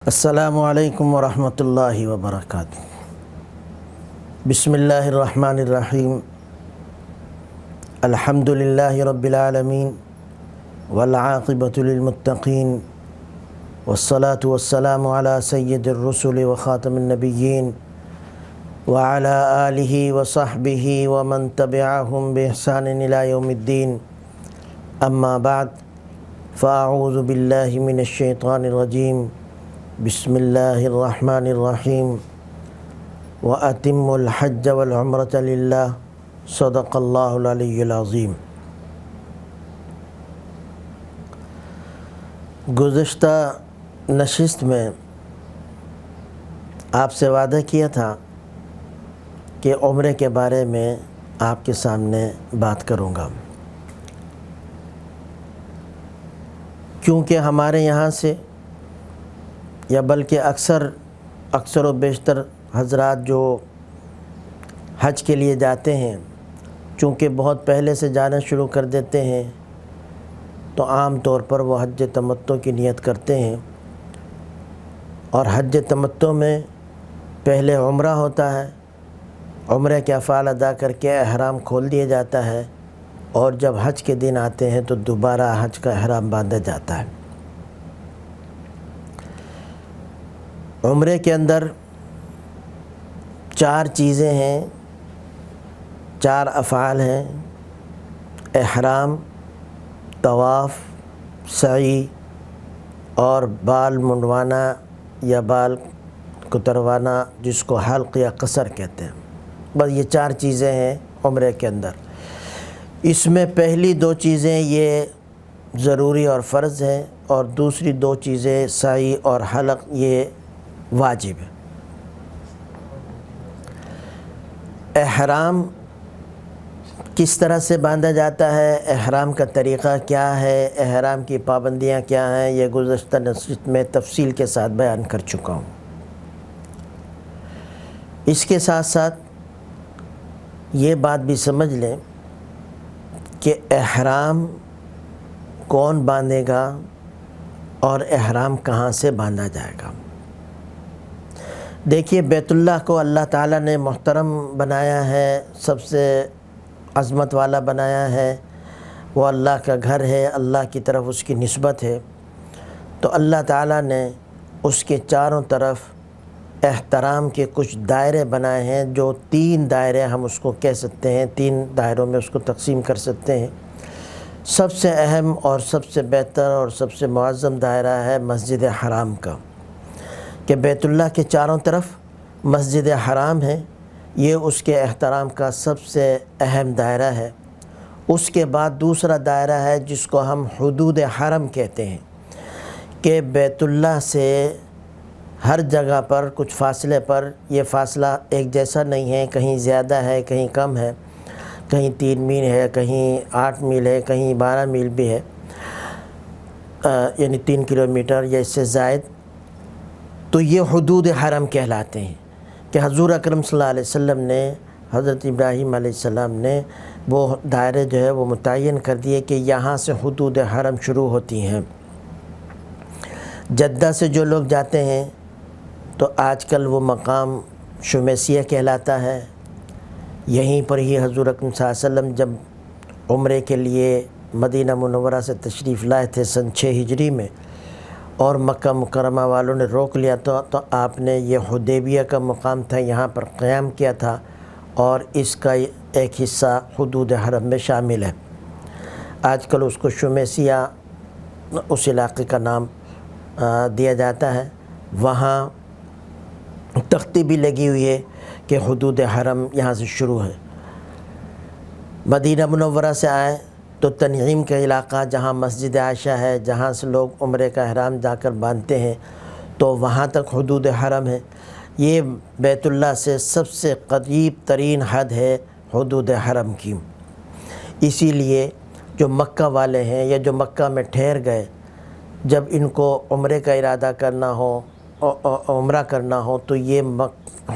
السلام علیکم ورحمۃ اللہ وبرکاتہ۔ بسم اللہ الرحمن الرحیم۔ الحمد للہ رب العالمین والعاقبۃ للمتقین والصلاة والسلام علی سید الرسل وخاتم النبیین وعلی آلہ وصحبہ ومن تبعہم بإحسان الی یوم الدین، اما بعد فاعوذ باللہ من الشیطان الرجیم، بسم اللہ الرحمن الرحیم۔ وَأَتِمُّوا الْحَجَّ وَالْعُمْرَةَ لِلَّهِ صدق اللہ العلی العظیم۔ گزشتہ نشست میں آپ سے وعدہ کیا تھا کہ عمرے کے بارے میں آپ کے سامنے بات کروں گا، کیونکہ ہمارے یہاں سے یا بلکہ اکثر و بیشتر حضرات جو حج کے لیے جاتے ہیں، چونکہ بہت پہلے سے جانا شروع کر دیتے ہیں تو عام طور پر وہ حج تمتع کی نیت کرتے ہیں، اور حج تمتع میں پہلے عمرہ ہوتا ہے، عمرے کے افعال ادا کر کے احرام کھول دیا جاتا ہے، اور جب حج کے دن آتے ہیں تو دوبارہ حج کا احرام باندھا جاتا ہے۔ عمرے کے اندر 4 چیزیں ہیں، 4 افعال ہیں: احرام، طواف، سعی اور بال منڈوانا یا بال کتروانا، جس کو حلق یا قصر کہتے ہیں۔ بس یہ 4 چیزیں ہیں عمرے کے اندر۔ اس میں پہلی 2 چیزیں یہ ضروری اور فرض ہیں، اور دوسری 2 چیزیں سعی اور حلق یہ واجب ہے۔ احرام کس طرح سے باندھا جاتا ہے، احرام کا طریقہ کیا ہے، احرام کی پابندیاں کیا ہیں، یہ گزشتہ نشست میں تفصیل کے ساتھ بیان کر چکا ہوں۔ اس کے ساتھ ساتھ یہ بات بھی سمجھ لیں کہ احرام کون باندھے گا اور احرام کہاں سے باندھا جائے گا۔ دیکھیے، بیت اللہ کو اللہ تعالیٰ نے محترم بنایا ہے، سب سے عظمت والا بنایا ہے، وہ اللہ کا گھر ہے، اللہ کی طرف اس کی نسبت ہے، تو اللہ تعالیٰ نے اس کے چاروں طرف احترام کے کچھ دائرے بنائے ہیں، جو 3 دائرے ہم اس کو کہہ سکتے ہیں، 3 دائروں میں اس کو تقسیم کر سکتے ہیں۔ سب سے اہم اور سب سے بہتر اور سب سے معظم دائرہ ہے مسجد حرام کا، کہ بیت اللہ کے چاروں طرف مسجد حرام ہے، یہ اس کے احترام کا سب سے اہم دائرہ ہے۔ اس کے بعد دوسرا دائرہ ہے جس کو ہم حدود حرم کہتے ہیں، کہ بیت اللہ سے ہر جگہ پر کچھ فاصلے پر، یہ فاصلہ ایک جیسا نہیں ہے، کہیں زیادہ ہے کہیں کم ہے، کہیں 3 میل ہے کہیں 8 میل ہے کہیں 12 میل بھی ہے، یعنی 3 کلومیٹر یا اس سے زائد، تو یہ حدود حرم کہلاتے ہیں۔ کہ حضور اکرم صلی اللہ علیہ وسلم نے، حضرت ابراہیم علیہ السلام نے وہ دائرے جو ہے وہ متعین کر دیے کہ یہاں سے حدود حرم شروع ہوتی ہیں۔ جدہ سے جو لوگ جاتے ہیں تو آج کل وہ مقام شمیسیہ کہلاتا ہے، یہیں پر ہی حضور اکرم صلی اللہ علیہ وسلم جب عمرے کے لیے مدینہ منورہ سے تشریف لائے تھے سن 6 ہجری میں، اور مکہ مکرمہ والوں نے روک لیا تو آپ نے یہ حدیبیہ کا مقام تھا، یہاں پر قیام کیا تھا، اور اس کا ایک حصہ حدود حرم میں شامل ہے۔ آج کل اس کو شمیسیہ اس علاقے کا نام دیا جاتا ہے۔ وہاں تختی بھی لگی ہوئی ہے کہ حدود حرم یہاں سے شروع ہے۔ مدینہ منورہ سے آئے تو تنعیم کا علاقہ، جہاں مسجد عائشہ ہے، جہاں سے لوگ عمرے کا احرام جا کر باندھتے ہیں، تو وہاں تک حدود حرم ہے۔ یہ بیت اللہ سے سب سے قریب ترین حد ہے حدود حرم کی۔ اسی لیے جو مکہ والے ہیں یا جو مکہ میں ٹھہر گئے، جب ان کو عمرے کا ارادہ کرنا ہو، عمرہ کرنا ہو، تو یہ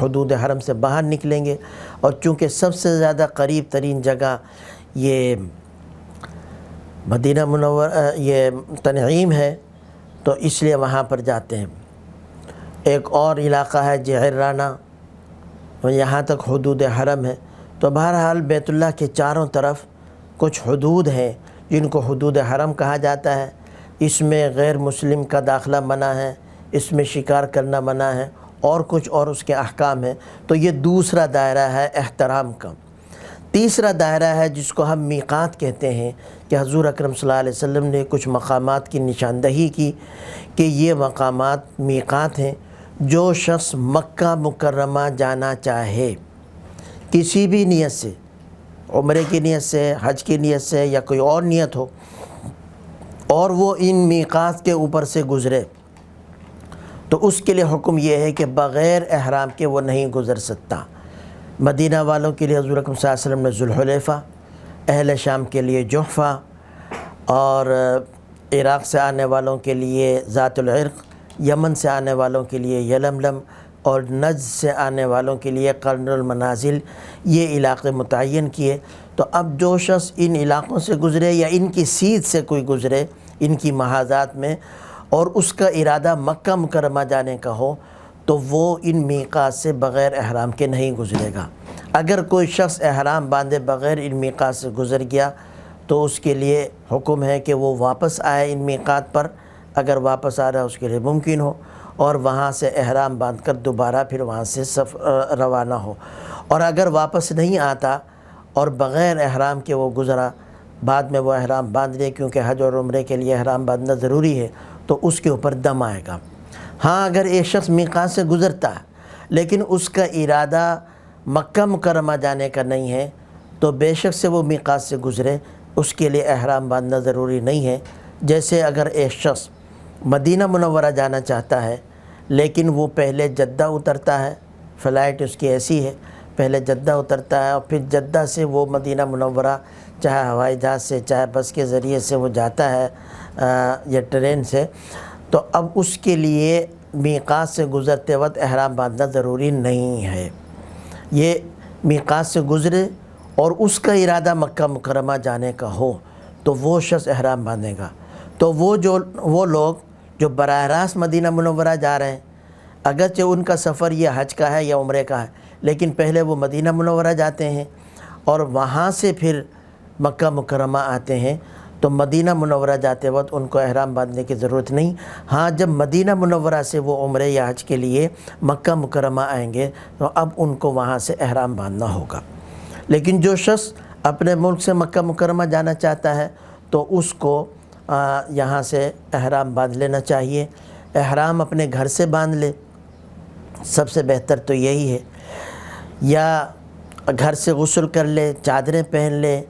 حدود حرم سے باہر نکلیں گے، اور چونکہ سب سے زیادہ قریب ترین جگہ یہ مدینہ منورہ یہ تنعیم ہے، تو اس لیے وہاں پر جاتے ہیں۔ ایک اور علاقہ ہے جعرانہ، یہاں تک حدود حرم ہے۔ تو بہرحال بیت اللہ کے چاروں طرف کچھ حدود ہیں جن کو حدود حرم کہا جاتا ہے۔ اس میں غیر مسلم کا داخلہ منع ہے، اس میں شکار کرنا منع ہے، اور کچھ اور اس کے احکام ہیں۔ تو یہ دوسرا دائرہ ہے احترام کا۔ تیسرا دائرہ ہے جس کو ہم میقات کہتے ہیں، کہ حضور اکرم صلی اللہ علیہ وسلم نے کچھ مقامات کی نشاندہی کی کہ یہ مقامات میقات ہیں۔ جو شخص مکہ مکرمہ جانا چاہے کسی بھی نیت سے، عمرے کی نیت سے، حج کی نیت سے، یا کوئی اور نیت ہو، اور وہ ان میقات کے اوپر سے گزرے، تو اس کے لیے حکم یہ ہے کہ بغیر احرام کے وہ نہیں گزر سکتا۔ مدینہ والوں کے لیے حضور اکرم صلی اللہ علیہ وسلم نے ذوالحلیفہ، اہل شام کے لیے جحفہ، اور عراق سے آنے والوں کے لیے ذات العرق، یمن سے آنے والوں کے لیے یلملم، اور نجد سے آنے والوں کے لیے قرن المنازل، یہ علاقے متعین کیے۔ تو اب جو شخص ان علاقوں سے گزرے یا ان کی سیدھ سے کوئی گزرے ان کی محاذات میں، اور اس کا ارادہ مکہ مکرمہ جانے کا ہو، تو وہ ان میقات سے بغیر احرام کے نہیں گزرے گا۔ اگر کوئی شخص احرام باندھے بغیر ان میقات سے گزر گیا تو اس کے لیے حکم ہے کہ وہ واپس آئے ان میقات پر، اگر واپس آ رہا ہے اس کے لیے ممکن ہو، اور وہاں سے احرام باندھ کر دوبارہ پھر وہاں سے روانہ ہو۔ اور اگر واپس نہیں آتا اور بغیر احرام کے وہ گزرا، بعد میں وہ احرام باندھ لے، کیونکہ حج اور عمرے کے لیے احرام باندھنا ضروری ہے، تو اس کے اوپر دم آئے گا۔ ہاں اگر ایک شخص میقات سے گزرتا ہے لیکن اس کا ارادہ مکہ مکرمہ جانے کا نہیں ہے، تو بے شک سے وہ میقات سے گزرے، اس کے لیے احرام باندھنا ضروری نہیں ہے۔ جیسے اگر ایک شخص مدینہ منورہ جانا چاہتا ہے لیکن وہ پہلے جدہ اترتا ہے، فلائٹ اس کی ایسی ہے، پہلے جدہ اترتا ہے اور پھر جدہ سے وہ مدینہ منورہ چاہے ہوائی جہاز سے چاہے بس کے ذریعے سے وہ جاتا ہے یا ٹرین سے، تو اب اس کے لیے میقات سے گزرتے وقت احرام باندھنا ضروری نہیں ہے۔ یہ میقات سے گزرے اور اس کا ارادہ مکہ مکرمہ جانے کا ہو تو وہ شخص احرام باندھے گا۔ تو وہ لوگ جو براہ راست مدینہ منورہ جا رہے ہیں، اگرچہ ان کا سفر یہ حج کا ہے یا عمرے کا ہے، لیکن پہلے وہ مدینہ منورہ جاتے ہیں اور وہاں سے پھر مکہ مکرمہ آتے ہیں، تو مدینہ منورہ جاتے وقت ان کو احرام باندھنے کی ضرورت نہیں۔ ہاں جب مدینہ منورہ سے وہ عمرے یا حج کے لیے مکہ مکرمہ آئیں گے تو اب ان کو وہاں سے احرام باندھنا ہوگا۔ لیکن جو شخص اپنے ملک سے مکہ مکرمہ جانا چاہتا ہے تو اس کو یہاں سے احرام باندھ لینا چاہیے۔ احرام اپنے گھر سے باندھ لے، سب سے بہتر تو یہی ہے، یا گھر سے غسل کر لے، چادریں پہن لے،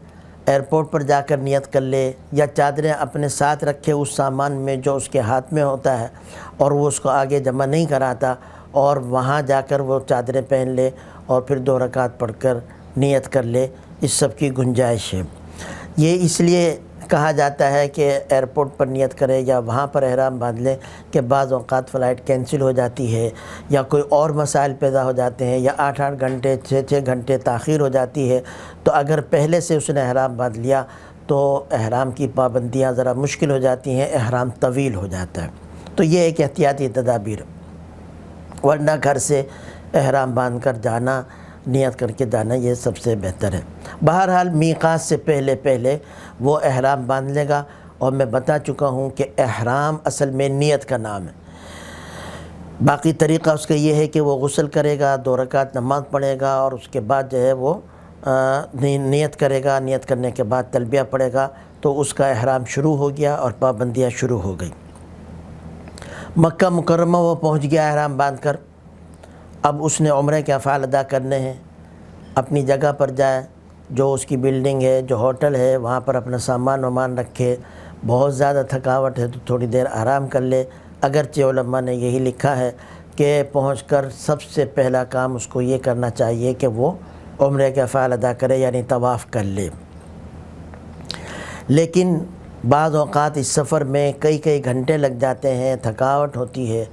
ایئرپورٹ پر جا کر نیت کر لے، یا چادریں اپنے ساتھ رکھے اس سامان میں جو اس کے ہاتھ میں ہوتا ہے اور وہ اس کو آگے جمع نہیں کراتا، اور وہاں جا کر وہ چادریں پہن لے اور پھر 2 رکعت پڑھ کر نیت کر لے، اس سب کی گنجائش ہے۔ یہ اس لیے کہا جاتا ہے کہ ایئرپورٹ پر نیت کرے یا وہاں پر احرام باندھ لے کہ بعض اوقات فلائٹ کینسل ہو جاتی ہے یا کوئی اور مسائل پیدا ہو جاتے ہیں، یا 8 گھنٹے 6 گھنٹے تاخیر ہو جاتی ہے، تو اگر پہلے سے اس نے احرام باندھ لیا تو احرام کی پابندیاں ذرا مشکل ہو جاتی ہیں، احرام طویل ہو جاتا ہے۔ تو یہ ایک احتیاطی تدابیر، ورنہ گھر سے احرام باندھ کر جانا، نیت کر کے جانا، یہ سب سے بہتر ہے۔ بہرحال میقات سے پہلے وہ احرام باندھ لے گا، اور میں بتا چکا ہوں کہ احرام اصل میں نیت کا نام ہے۔ باقی طریقہ اس کا یہ ہے کہ وہ غسل کرے گا، 2 رکعت نماز پڑھے گا، اور اس کے بعد جو ہے وہ نیت کرے گا، نیت کرنے کے بعد تلبیہ پڑھے گا، تو اس کا احرام شروع ہو گیا اور پابندیاں شروع ہو گئی۔ مکہ مکرمہ وہ پہنچ گیا احرام باندھ کر، اب اس نے عمرے کے افعال ادا کرنے ہیں۔ اپنی جگہ پر جائے، جو اس کی بلڈنگ ہے، جو ہوٹل ہے، وہاں پر اپنا سامان وامان رکھے۔ بہت زیادہ تھکاوٹ ہے تو تھوڑی دیر آرام کر لے، اگرچہ علماء نے یہی لکھا ہے کہ پہنچ کر سب سے پہلا کام اس کو یہ کرنا چاہیے کہ وہ عمرے کے افعال ادا کرے، یعنی طواف کر لے۔ لیکن بعض اوقات اس سفر میں کئی گھنٹے لگ جاتے ہیں، تھکاوٹ ہوتی ہے،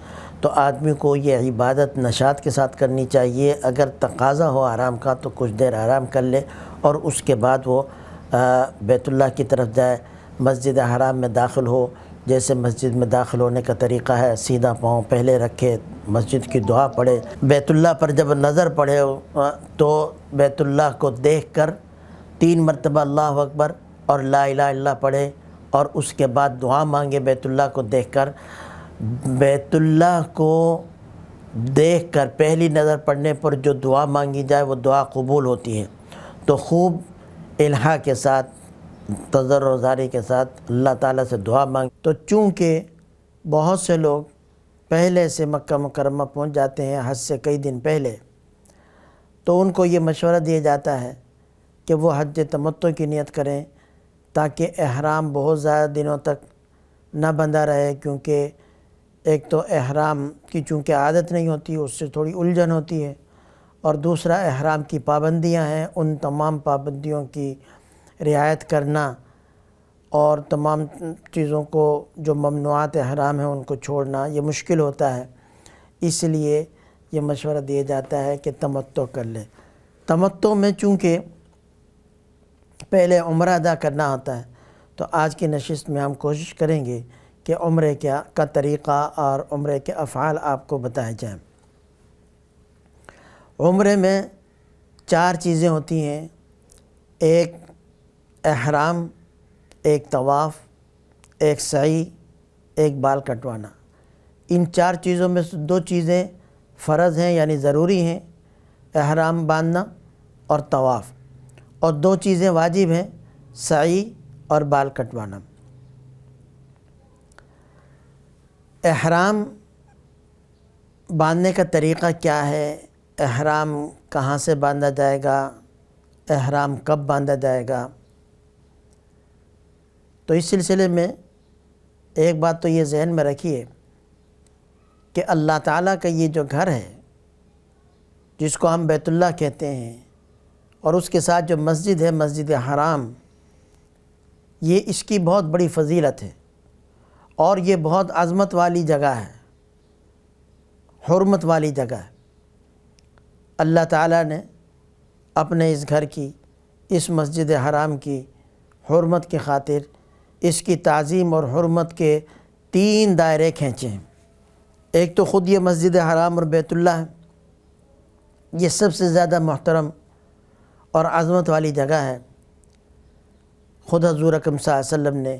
تو آدمی کو یہ عبادت نشاط کے ساتھ کرنی چاہیے۔ اگر تقاضا ہو آرام کا تو کچھ دیر آرام کر لے، اور اس کے بعد وہ بیت اللہ کی طرف جائے، مسجد حرام میں داخل ہو، جیسے مسجد میں داخل ہونے کا طریقہ ہے، سیدھا پاؤں پہلے رکھے، مسجد کی دعا پڑھے، بیت اللہ پر جب نظر پڑے تو بیت اللہ کو دیکھ کر 3 مرتبہ اللہ اکبر اور لا الہ الا اللہ پڑھے، اور اس کے بعد دعا مانگے بیت اللہ کو دیکھ کر۔ بیت اللہ کو دیکھ کر پہلی نظر پڑنے پر جو دعا مانگی جائے وہ دعا قبول ہوتی ہے، تو خوب الہا کے ساتھ، تضرع و زاری کے ساتھ اللہ تعالیٰ سے دعا مانگ۔ تو چونکہ بہت سے لوگ پہلے سے مکہ مکرمہ پہنچ جاتے ہیں حج سے کئی دن پہلے، تو ان کو یہ مشورہ دیا جاتا ہے کہ وہ حج تمتع کی نیت کریں، تاکہ احرام بہت زیادہ دنوں تک نہ بندھا رہے، کیونکہ ایک تو احرام کی چونکہ عادت نہیں ہوتی، اس سے تھوڑی الجھن ہوتی ہے، اور دوسرا احرام کی پابندیاں ہیں، ان تمام پابندیوں کی رعایت کرنا اور تمام چیزوں کو جو ممنوعات احرام ہیں ان کو چھوڑنا یہ مشکل ہوتا ہے۔ اس لیے یہ مشورہ دیا جاتا ہے کہ تمتع کر لیں۔ تمتع میں چونکہ پہلے عمرہ ادا کرنا ہوتا ہے، تو آج کی نشست میں ہم کوشش کریں گے کہ عمرے کا طریقہ اور عمرے کے افعال آپ کو بتائے جائیں۔ عمرے میں 4 چیزیں ہوتی ہیں، ایک احرام، ایک طواف، ایک سعی، ایک بال کٹوانا۔ ان 4 چیزوں میں سے 2 چیزیں فرض ہیں یعنی ضروری ہیں، احرام باندھنا اور طواف، اور 2 چیزیں واجب ہیں، سعی اور بال کٹوانا۔ احرام باندھنے کا طریقہ کیا ہے، احرام کہاں سے باندھا جائے گا، احرام کب باندھا جائے گا؟ تو اس سلسلے میں ایک بات تو یہ ذہن میں رکھیے کہ اللہ تعالیٰ کا یہ جو گھر ہے جس کو ہم بیت اللہ کہتے ہیں، اور اس کے ساتھ جو مسجد ہے مسجد حرام، یہ اس کی بہت بڑی فضیلت ہے، اور یہ بہت عظمت والی جگہ ہے، حرمت والی جگہ ہے۔ اللہ تعالیٰ نے اپنے اس گھر کی، اس مسجد حرام کی حرمت کی خاطر اس کی تعظیم اور حرمت کے 3 دائرے کھینچے ہیں۔ ایک تو خود یہ مسجد حرام اور بیت اللہ ہے، یہ سب سے زیادہ محترم اور عظمت والی جگہ ہے۔ خود حضور اکرم صلی اللہ علیہ وسلم نے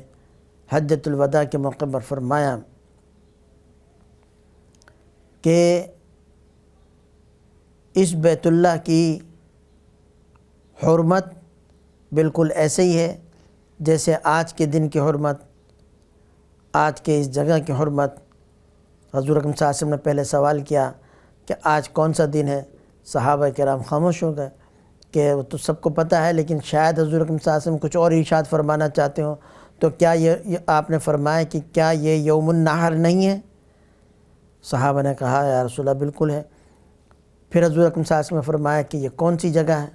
حجۃ الوداع کے موقع پر فرمایا کہ اس بیت اللہ کی حرمت بالکل ایسے ہی ہے جیسے آج کے دن کی حرمت، آج کے اس جگہ کی حرمت۔ حضور اکرم صلی اللہ علیہ وسلم نے پہلے سوال کیا کہ آج کون سا دن ہے؟ صحابہ کرام خاموش ہو گئے کہ وہ تو سب کو پتہ ہے، لیکن شاید حضور اکرم صلی اللہ علیہ وسلم کچھ اور ارشاد فرمانا چاہتے ہوں، تو کیا یہ آپ نے فرمایا کہ کیا یہ یوم النحر نہیں ہے؟ صحابہ نے کہا یا رسول اللہ بالکل ہے۔ پھر حضور اکرم صلی اللہ علیہ وسلم نے فرمایا کہ یہ کون سی جگہ ہے؟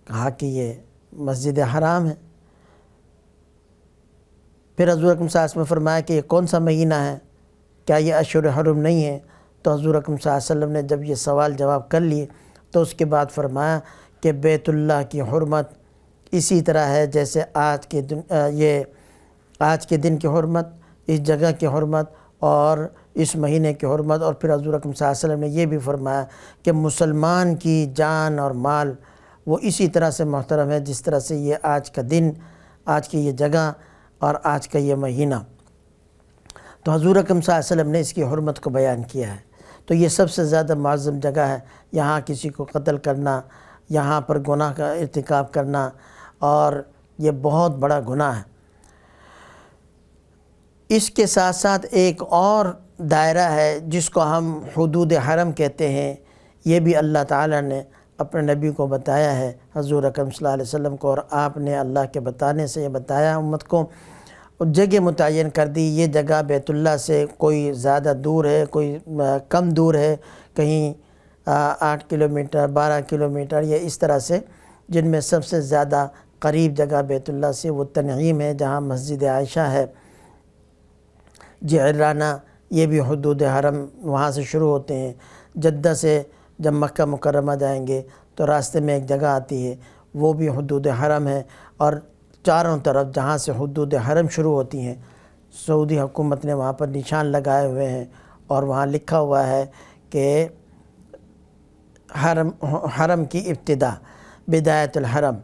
کہا کہ یہ مسجد حرام ہے۔ پھر حضور اکرم صلی اللہ علیہ وسلم نے فرمایا کہ یہ کون سا مہینہ ہے؟ کیا یہ اشہر حرم نہیں ہے؟ تو حضور اکرم صلی اللہ علیہ وسلم نے جب یہ سوال جواب کر لیے تو اس کے بعد فرمایا کہ بیت اللہ کی حرمت اسی طرح ہے جیسے آج کے دن کی حرمت، اس جگہ کی حرمت اور اس مہینے کی حرمت۔ اور پھر حضور اکرم صلی اللہ علیہ وسلم نے یہ بھی فرمایا کہ مسلمان کی جان اور مال وہ اسی طرح سے محترم ہے جس طرح سے یہ آج کا دن، آج کی یہ جگہ اور آج کا یہ مہینہ۔ تو حضور اکرم صلی اللہ علیہ وسلم نے اس کی حرمت کو بیان کیا ہے۔ تو یہ سب سے زیادہ معظم جگہ ہے، یہاں کسی کو قتل کرنا، یہاں پر گناہ کا ارتکاب کرنا، اور یہ بہت بڑا گناہ ہے۔ اس کے ساتھ ساتھ ایک اور دائرہ ہے جس کو ہم حدود حرم کہتے ہیں، یہ بھی اللہ تعالیٰ نے اپنے نبی کو بتایا ہے، حضور اکرم صلی اللہ علیہ وسلم کو، اور آپ نے اللہ کے بتانے سے یہ بتایا امت کو، جگہ متعین کر دی۔ یہ جگہ بیت اللہ سے کوئی زیادہ دور ہے، کوئی کم دور ہے، کہیں 8 کلومیٹر 12 کلومیٹر، یا اس طرح سے، جن میں سب سے زیادہ قریب جگہ بیت اللہ سے وہ تنعیم ہے جہاں مسجد عائشہ ہے۔ جعرانہ یہ بھی حدود حرم وہاں سے شروع ہوتے ہیں۔ جدہ سے جب مکہ مکرمہ جائیں گے تو راستے میں ایک جگہ آتی ہے، وہ بھی حدود حرم ہے، اور چاروں طرف جہاں سے حدود حرم شروع ہوتی ہیں سعودی حکومت نے وہاں پر نشان لگائے ہوئے ہیں اور وہاں لکھا ہوا ہے کہ حرم کی ابتدا، بدایت الحرم،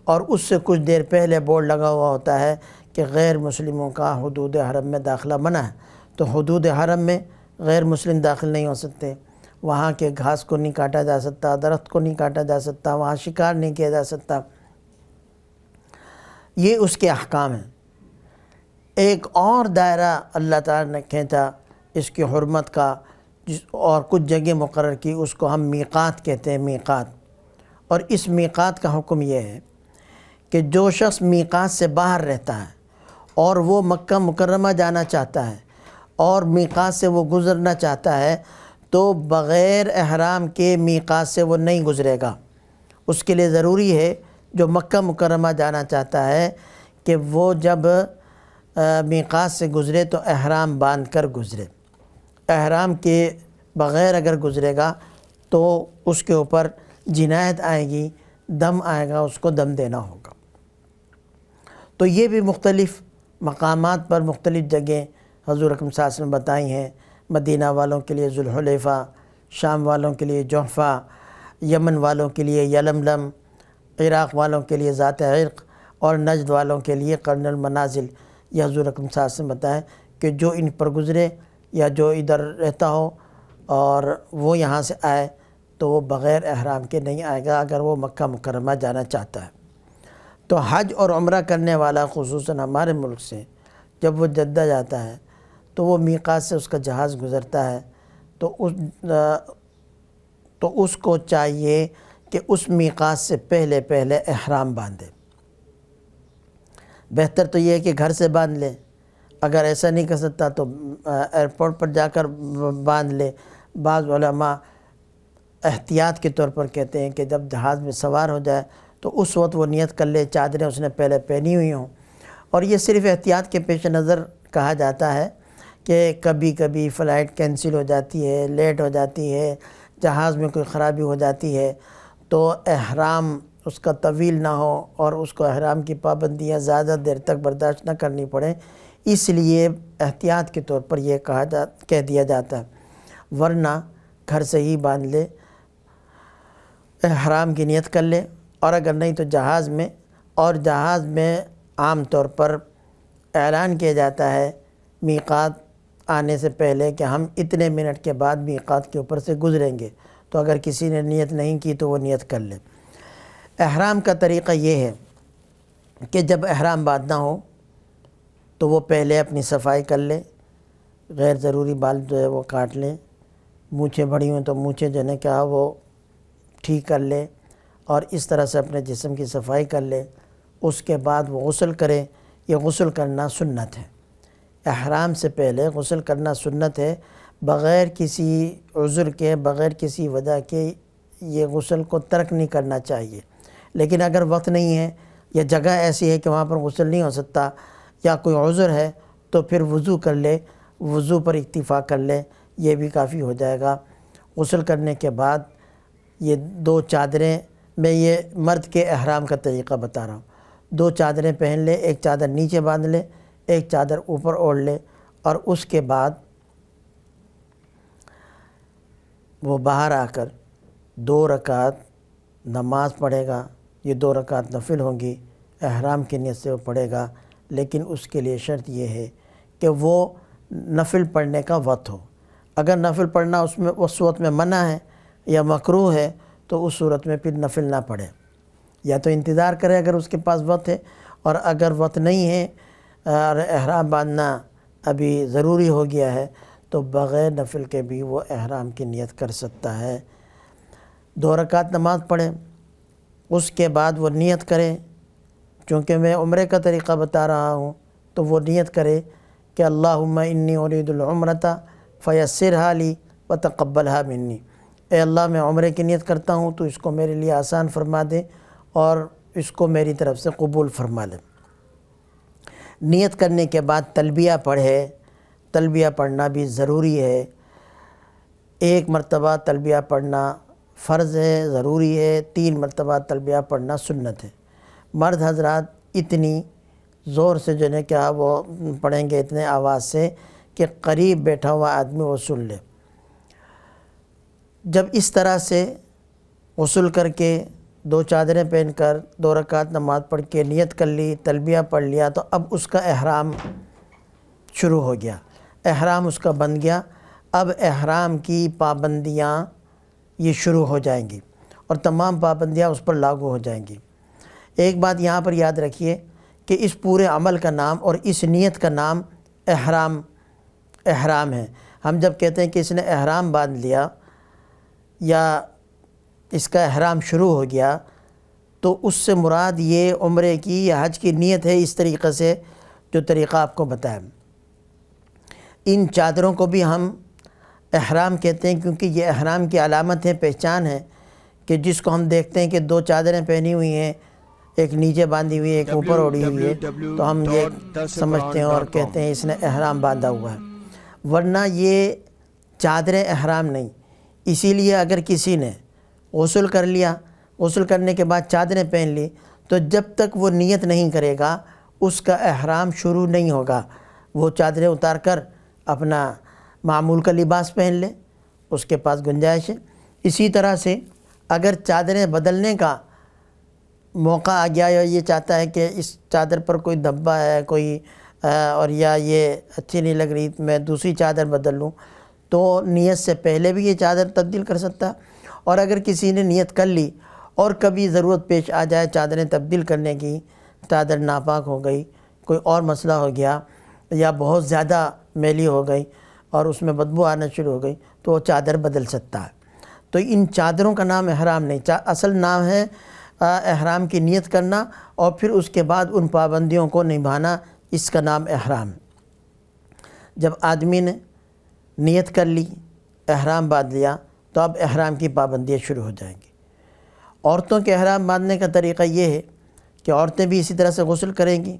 اور اس سے کچھ دیر پہلے بورڈ لگا ہوا ہوتا ہے کہ غیر مسلموں کا حدود حرم میں داخلہ منع ہے۔ تو حدود حرم میں غیر مسلم داخل نہیں ہو سکتے، وہاں کے گھاس کو نہیں کاٹا جا سکتا، درخت کو نہیں کاٹا جا سکتا، وہاں شکار نہیں کیا جا سکتا۔ یہ اس کے احکام ہیں۔ ایک اور دائرہ اللہ تعالیٰ نے کھینچا اس کی حرمت کا، اور کچھ جگہ مقرر کی، اس کو ہم میقات کہتے ہیں، میقات۔ اور اس میقات کا حکم یہ ہے کہ جو شخص میقات سے باہر رہتا ہے اور وہ مکہ مکرمہ جانا چاہتا ہے اور میقات سے وہ گزرنا چاہتا ہے، تو بغیر احرام کے میقات سے وہ نہیں گزرے گا۔ اس کے لیے ضروری ہے جو مکہ مکرمہ جانا چاہتا ہے کہ وہ جب میقات سے گزرے تو احرام باندھ کر گزرے۔ احرام کے بغیر اگر گزرے گا تو اس کے اوپر جنایت آئے گی، دم آئے گا، اس کو دم دینا ہوگا۔ تو یہ بھی مختلف مقامات پر مختلف جگہیں حضور اکرم صلی اللہ علیہ وسلم بتائی ہیں۔ مدینہ والوں کے لیے ذوالحلیفہ، شام والوں کے لیے جحفہ، یمن والوں کے لیے یلملم، عراق والوں کے لیے ذات عرق، اور نجد والوں کے لیے قرن المنازل۔ یہ حضور اکرم صلی اللہ علیہ وسلم بتائیں کہ جو ان پر گزرے یا جو ادھر رہتا ہو اور وہ یہاں سے آئے تو وہ بغیر احرام کے نہیں آئے گا اگر وہ مکہ مکرمہ جانا چاہتا ہے۔ تو حج اور عمرہ کرنے والا خصوصاً ہمارے ملک سے جب وہ جدہ جاتا ہے تو وہ میقات سے اس کا جہاز گزرتا ہے، تو اس کو چاہیے کہ اس میقات سے پہلے احرام باندھے۔ بہتر تو یہ ہے کہ گھر سے باندھ لے، اگر ایسا نہیں کر سکتا تو ایئرپورٹ پر جا کر باندھ لے۔ بعض علماء احتیاط کے طور پر کہتے ہیں کہ جب جہاز میں سوار ہو جائے تو اس وقت وہ نیت کر لے، چادریں اس نے پہلے پہنی ہوئی ہوں۔ اور یہ صرف احتیاط کے پیش نظر کہا جاتا ہے کہ کبھی کبھی فلائٹ کینسل ہو جاتی ہے، لیٹ ہو جاتی ہے، جہاز میں کوئی خرابی ہو جاتی ہے، تو احرام اس کا طویل نہ ہو اور اس کو احرام کی پابندیاں زیادہ دیر تک برداشت نہ کرنی پڑیں، اس لیے احتیاط کے طور پر یہ کہہ دیا جاتا ہے۔ ورنہ گھر سے ہی باندھ لے، احرام کی نیت کر لے، اور اگر نہیں تو جہاز میں، اور جہاز میں عام طور پر اعلان کیا جاتا ہے میقات آنے سے پہلے کہ ہم اتنے منٹ کے بعد میقات کے اوپر سے گزریں گے، تو اگر کسی نے نیت نہیں کی تو وہ نیت کر لے۔ احرام کا طریقہ یہ ہے کہ جب احرام باندھنا ہو تو وہ پہلے اپنی صفائی کر لے، غیر ضروری بال جو ہے وہ کاٹ لے، مونچھیں بڑھی ہوں تو مونچھیں جو ہے کیا وہ ٹھیک کر لے، اور اس طرح سے اپنے جسم کی صفائی کر لے۔ اس کے بعد وہ غسل کرے۔ یہ غسل کرنا سنت ہے، احرام سے پہلے غسل کرنا سنت ہے، بغیر کسی عذر کے، بغیر کسی وجہ کے یہ غسل کو ترک نہیں کرنا چاہیے۔ لیکن اگر وقت نہیں ہے یا جگہ ایسی ہے کہ وہاں پر غسل نہیں ہو سکتا یا کوئی عذر ہے تو پھر وضو کر لے، وضو پر اکتفا کر لے، یہ بھی کافی ہو جائے گا۔ غسل کرنے کے بعد یہ 2 چادریں، میں یہ مرد کے احرام کا طریقہ بتا رہا ہوں، 2 چادریں پہن لے، ایک چادر نیچے باندھ لے، ایک چادر اوپر اوڑھ لے، اور اس کے بعد وہ باہر آ کر 2 رکعت نماز پڑھے گا۔ یہ 2 رکعت نفل ہوں گی، احرام کی نیت سے وہ پڑھے گا، لیکن اس کے لیے شرط یہ ہے کہ وہ نفل پڑھنے کا وقت ہو۔ اگر نفل پڑھنا اس وقت میں منع ہے یا مکروہ ہے تو اس صورت میں پھر نفل نہ پڑھے، یا تو انتظار کرے اگر اس کے پاس وقت ہے، اور اگر وقت نہیں ہے اور احرام باندھنا ابھی ضروری ہو گیا ہے تو بغیر نفل کے بھی وہ احرام کی نیت کر سکتا ہے۔ 2 رکعت نماز پڑھے، اس کے بعد وہ نیت کرے۔ چونکہ میں عمرے کا طریقہ بتا رہا ہوں تو وہ نیت کرے کہ اللہم انی ارید العمرۃ فیسرھا لی وتقبلھا منی، اے اللہ میں عمرے کی نیت کرتا ہوں تو اس کو میرے لیے آسان فرما دے اور اس کو میری طرف سے قبول فرما لے۔ نیت کرنے کے بعد تلبیہ پڑھے، تلبیہ پڑھنا بھی ضروری ہے۔ 1 مرتبہ تلبیہ پڑھنا فرض ہے، ضروری ہے، 3 مرتبہ تلبیہ پڑھنا سنت ہے۔ مرد حضرات اتنی زور سے جو ہے کیا وہ پڑھیں گے اتنے آواز سے کہ قریب بیٹھا ہوا آدمی وہ سن لے۔ جب اس طرح سے غسل کر کے 2 چادریں پہن کر 2 رکعت نماز پڑھ کے نیت کر لی، تلبیہ پڑھ لیا، تو اب اس کا احرام شروع ہو گیا، احرام اس کا بن گیا۔ اب احرام کی پابندیاں یہ شروع ہو جائیں گی اور تمام پابندیاں اس پر لاگو ہو جائیں گی۔ ایک بات یہاں پر یاد رکھیے کہ اس پورے عمل کا نام اور اس نیت کا نام احرام ہے۔ ہم جب کہتے ہیں کہ اس نے احرام باندھ لیا یا اس کا احرام شروع ہو گیا، تو اس سے مراد یہ عمرے کی یا حج کی نیت ہے، اس طریقے سے جو طریقہ آپ کو بتایا۔ ان چادروں کو بھی ہم احرام کہتے ہیں کیونکہ یہ احرام کی علامت ہے، پہچان ہے، کہ جس کو ہم دیکھتے ہیں کہ 2 چادریں پہنی ہوئی ہیں، ایک نیچے باندھی ہوئی ہے، ایک اوپر اوڑھی ہوئی ہے، تو ہم یہ سمجھتے ہیں اور کہتے ہیں اس نے احرام باندھا ہوا ہے، ورنہ یہ چادریں احرام نہیں۔ اسی لیے اگر کسی نے غسل کر لیا، غسل کرنے کے بعد چادریں پہن لی، تو جب تک وہ نیت نہیں کرے گا اس کا احرام شروع نہیں ہوگا۔ وہ چادریں اتار کر اپنا معمول کا لباس پہن لے، اس کے پاس گنجائش ہے۔ اسی طرح سے اگر چادریں بدلنے کا موقع آ گیا یا یہ چاہتا ہے کہ اس چادر پر کوئی دھبا ہے کوئی اور یا یہ اچھی نہیں لگ رہی، میں دوسری چادر بدل لوں، تو نیت سے پہلے بھی یہ چادر تبدیل کر سکتا ہے۔ اور اگر کسی نے نیت کر لی اور کبھی ضرورت پیش آ جائے چادریں تبدیل کرنے کی، چادر ناپاک ہو گئی، کوئی اور مسئلہ ہو گیا یا بہت زیادہ میلی ہو گئی اور اس میں بدبو آنا شروع ہو گئی، تو وہ چادر بدل سکتا ہے۔ تو ان چادروں کا نام احرام نہیں، اصل نام ہے احرام کی نیت کرنا اور پھر اس کے بعد ان پابندیوں کو نبھانا، اس کا نام احرام۔ جب آدمی نے نیت کر لی، احرام باندھ لیا، تو اب احرام کی پابندیاں شروع ہو جائیں گی۔ عورتوں کے احرام باندھنے کا طریقہ یہ ہے کہ عورتیں بھی اسی طرح سے غسل کریں گی،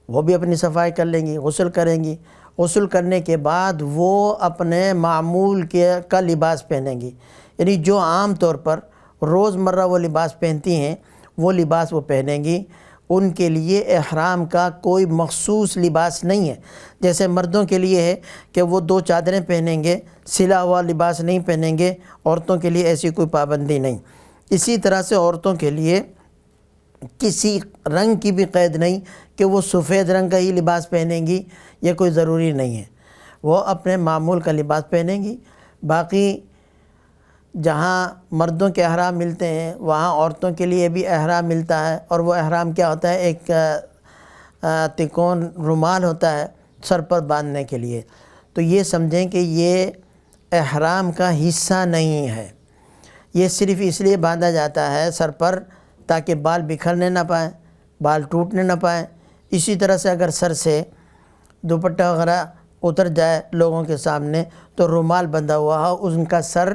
وہ بھی اپنی صفائی کر لیں گی، غسل کریں گی، غسل کرنے کے بعد وہ اپنے معمول کا لباس پہنیں گی، یعنی جو عام طور پر روز مرہ وہ لباس پہنتی ہیں وہ لباس وہ پہنیں گی۔ ان کے لیے احرام کا کوئی مخصوص لباس نہیں ہے، جیسے مردوں کے لیے ہے کہ وہ 2 چادریں پہنیں گے، سلا ہوا لباس نہیں پہنیں گے، عورتوں کے لیے ایسی کوئی پابندی نہیں۔ اسی طرح سے عورتوں کے لیے کسی رنگ کی بھی قید نہیں کہ وہ سفید رنگ کا ہی لباس پہنیں گی، یہ کوئی ضروری نہیں ہے، وہ اپنے معمول کا لباس پہنیں گی۔ باقی جہاں مردوں کے احرام ملتے ہیں وہاں عورتوں کے لیے بھی احرام ملتا ہے، اور وہ احرام کیا ہوتا ہے؟ ایک تکون رومال ہوتا ہے سر پر باندھنے کے لیے۔ تو یہ سمجھیں کہ یہ احرام کا حصہ نہیں ہے، یہ صرف اس لیے باندھا جاتا ہے سر پر تاکہ بال بکھرنے نہ پائیں، بال ٹوٹنے نہ پائیں۔ اسی طرح سے اگر سر سے دوپٹہ وغیرہ اتر جائے لوگوں کے سامنے تو رومال بندھا ہوا ہو، ان کا سر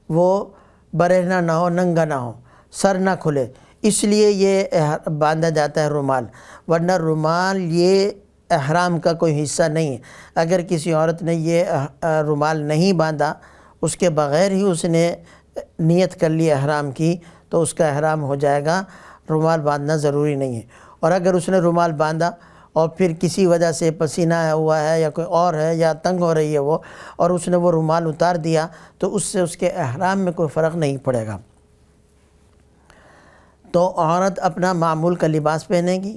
وہ برہنہ نہ ہو، ننگا نہ ہو، سر نہ کھلے، اس لیے یہ باندھا جاتا ہے رومال، ورنہ رومال یہ احرام کا کوئی حصہ نہیں ہے۔ اگر کسی عورت نے یہ رومال نہیں باندھا، اس کے بغیر ہی اس نے نیت کر لی احرام کی، تو اس کا احرام ہو جائے گا، رومال باندھنا ضروری نہیں ہے۔ اور اگر اس نے رومال باندھا اور پھر کسی وجہ سے پسینہ ہوا ہے یا کوئی اور ہے یا تنگ ہو رہی ہے وہ، اور اس نے وہ رومال اتار دیا، تو اس سے اس کے احرام میں کوئی فرق نہیں پڑے گا۔ تو عورت اپنا معمول کا لباس پہنے گی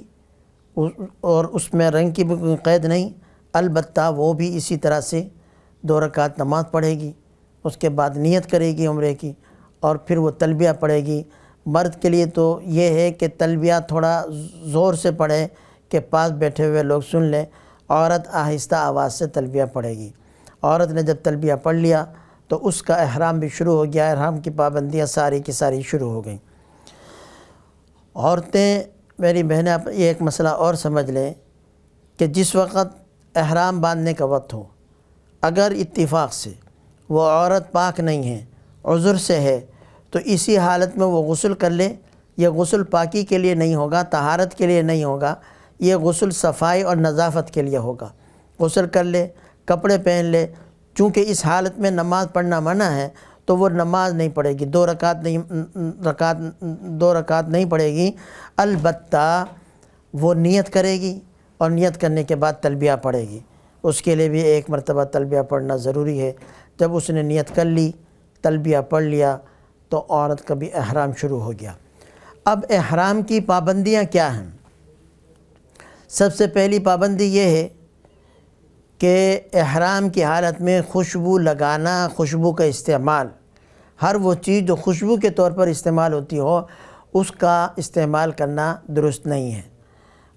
اور اس میں رنگ کی بھی کوئی قید نہیں، البتہ وہ بھی اسی طرح سے 2 رکعت نماز پڑھے گی، اس کے بعد نیت کرے گی عمرے کی، اور پھر وہ تلبیہ پڑھے گی۔ مرد کے لیے تو یہ ہے کہ تلبیہ تھوڑا زور سے پڑھے کہ پاس بیٹھے ہوئے لوگ سن لیں، عورت آہستہ آواز سے تلبیہ پڑھے گی۔ عورت نے جب تلبیہ پڑھ لیا تو اس کا احرام بھی شروع ہو گیا، احرام کی پابندیاں ساری کی ساری شروع ہو گئیں۔ عورتیں، میری بہنیں، یہ ایک مسئلہ اور سمجھ لیں کہ جس وقت احرام باندھنے کا وقت ہو، اگر اتفاق سے وہ عورت پاک نہیں ہے، عذر سے ہے، تو اسی حالت میں وہ غسل کر لے۔ یہ غسل پاکی کے لیے نہیں ہوگا، طہارت کے لیے نہیں ہوگا، یہ غسل صفائی اور نظافت کے لیے ہوگا۔ غسل کر لے، کپڑے پہن لے، چونکہ اس حالت میں نماز پڑھنا منع ہے تو وہ نماز نہیں پڑھے گی، 2 رکعت نہیں پڑھے گی۔ البتہ وہ نیت کرے گی اور نیت کرنے کے بعد تلبیہ پڑھے گی. اس کے لیے بھی ایک مرتبہ تلبیہ پڑھنا ضروری ہے. جب اس نے نیت کر لی، تلبیہ پڑھ لیا، تو عورت کا بھی احرام شروع ہو گیا. اب احرام کی پابندیاں کیا ہیں؟ سب سے پہلی پابندی یہ ہے کہ احرام کی حالت میں خوشبو لگانا، خوشبو کا استعمال، ہر وہ چیز جو خوشبو کے طور پر استعمال ہوتی ہو اس کا استعمال کرنا درست نہیں ہے،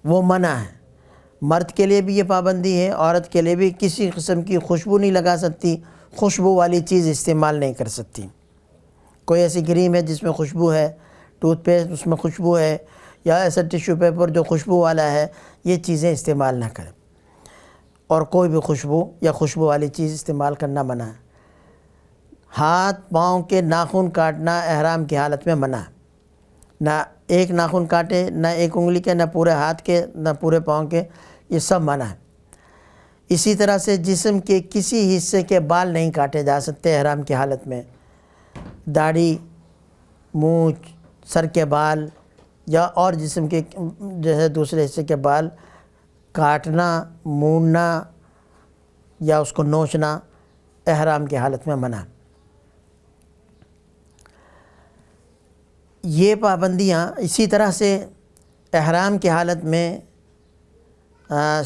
وہ منع ہے. مرد کے لیے بھی یہ پابندی ہے، عورت کے لیے بھی کسی قسم کی خوشبو نہیں لگا سکتی، خوشبو والی چیز استعمال نہیں کر سکتی. کوئی ایسی کریم ہے جس میں خوشبو ہے، ٹوتھ پیسٹ اس میں خوشبو ہے، یا ایسا ٹیشو پیپر جو خوشبو والا ہے، یہ چیزیں استعمال نہ کریں. اور کوئی بھی خوشبو یا خوشبو والی چیز استعمال کرنا منع ہے. ہاتھ پاؤں کے ناخن کاٹنا احرام کی حالت میں منع ہے. نہ ایک ناخن کاٹے، نہ ایک انگلی کے، نہ پورے ہاتھ کے، نہ پورے پاؤں کے، یہ سب منع ہے. اسی طرح سے جسم کے کسی حصے کے بال نہیں کاٹے جا سکتے احرام کی حالت میں. داڑھی، مونچھ، سر کے بال یا اور جسم کے جو ہے دوسرے حصے کے بال کاٹنا، مونڈنا یا اس کو نوچنا احرام کی حالت میں منع. یہ پابندیاں. اسی طرح سے احرام کی حالت میں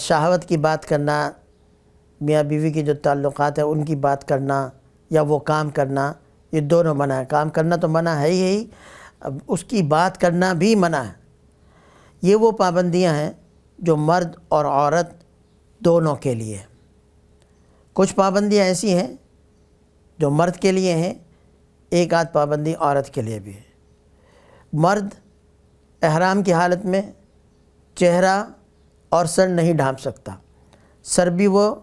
شہوت کی بات کرنا، میاں بیوی کے جو تعلقات ہیں ان کی بات کرنا یا وہ کام کرنا، یہ دونوں منع ہے. کام کرنا تو منع ہے ہی، اس کی بات کرنا بھی منع ہے. یہ وہ پابندیاں ہیں جو مرد اور عورت دونوں کے لیے. کچھ پابندیاں ایسی ہیں جو مرد کے لیے ہیں، ایک آدھ پابندی عورت کے لیے بھی ہے. مرد احرام کی حالت میں چہرہ اور سر نہیں ڈھانپ سکتا. سر بھی وہ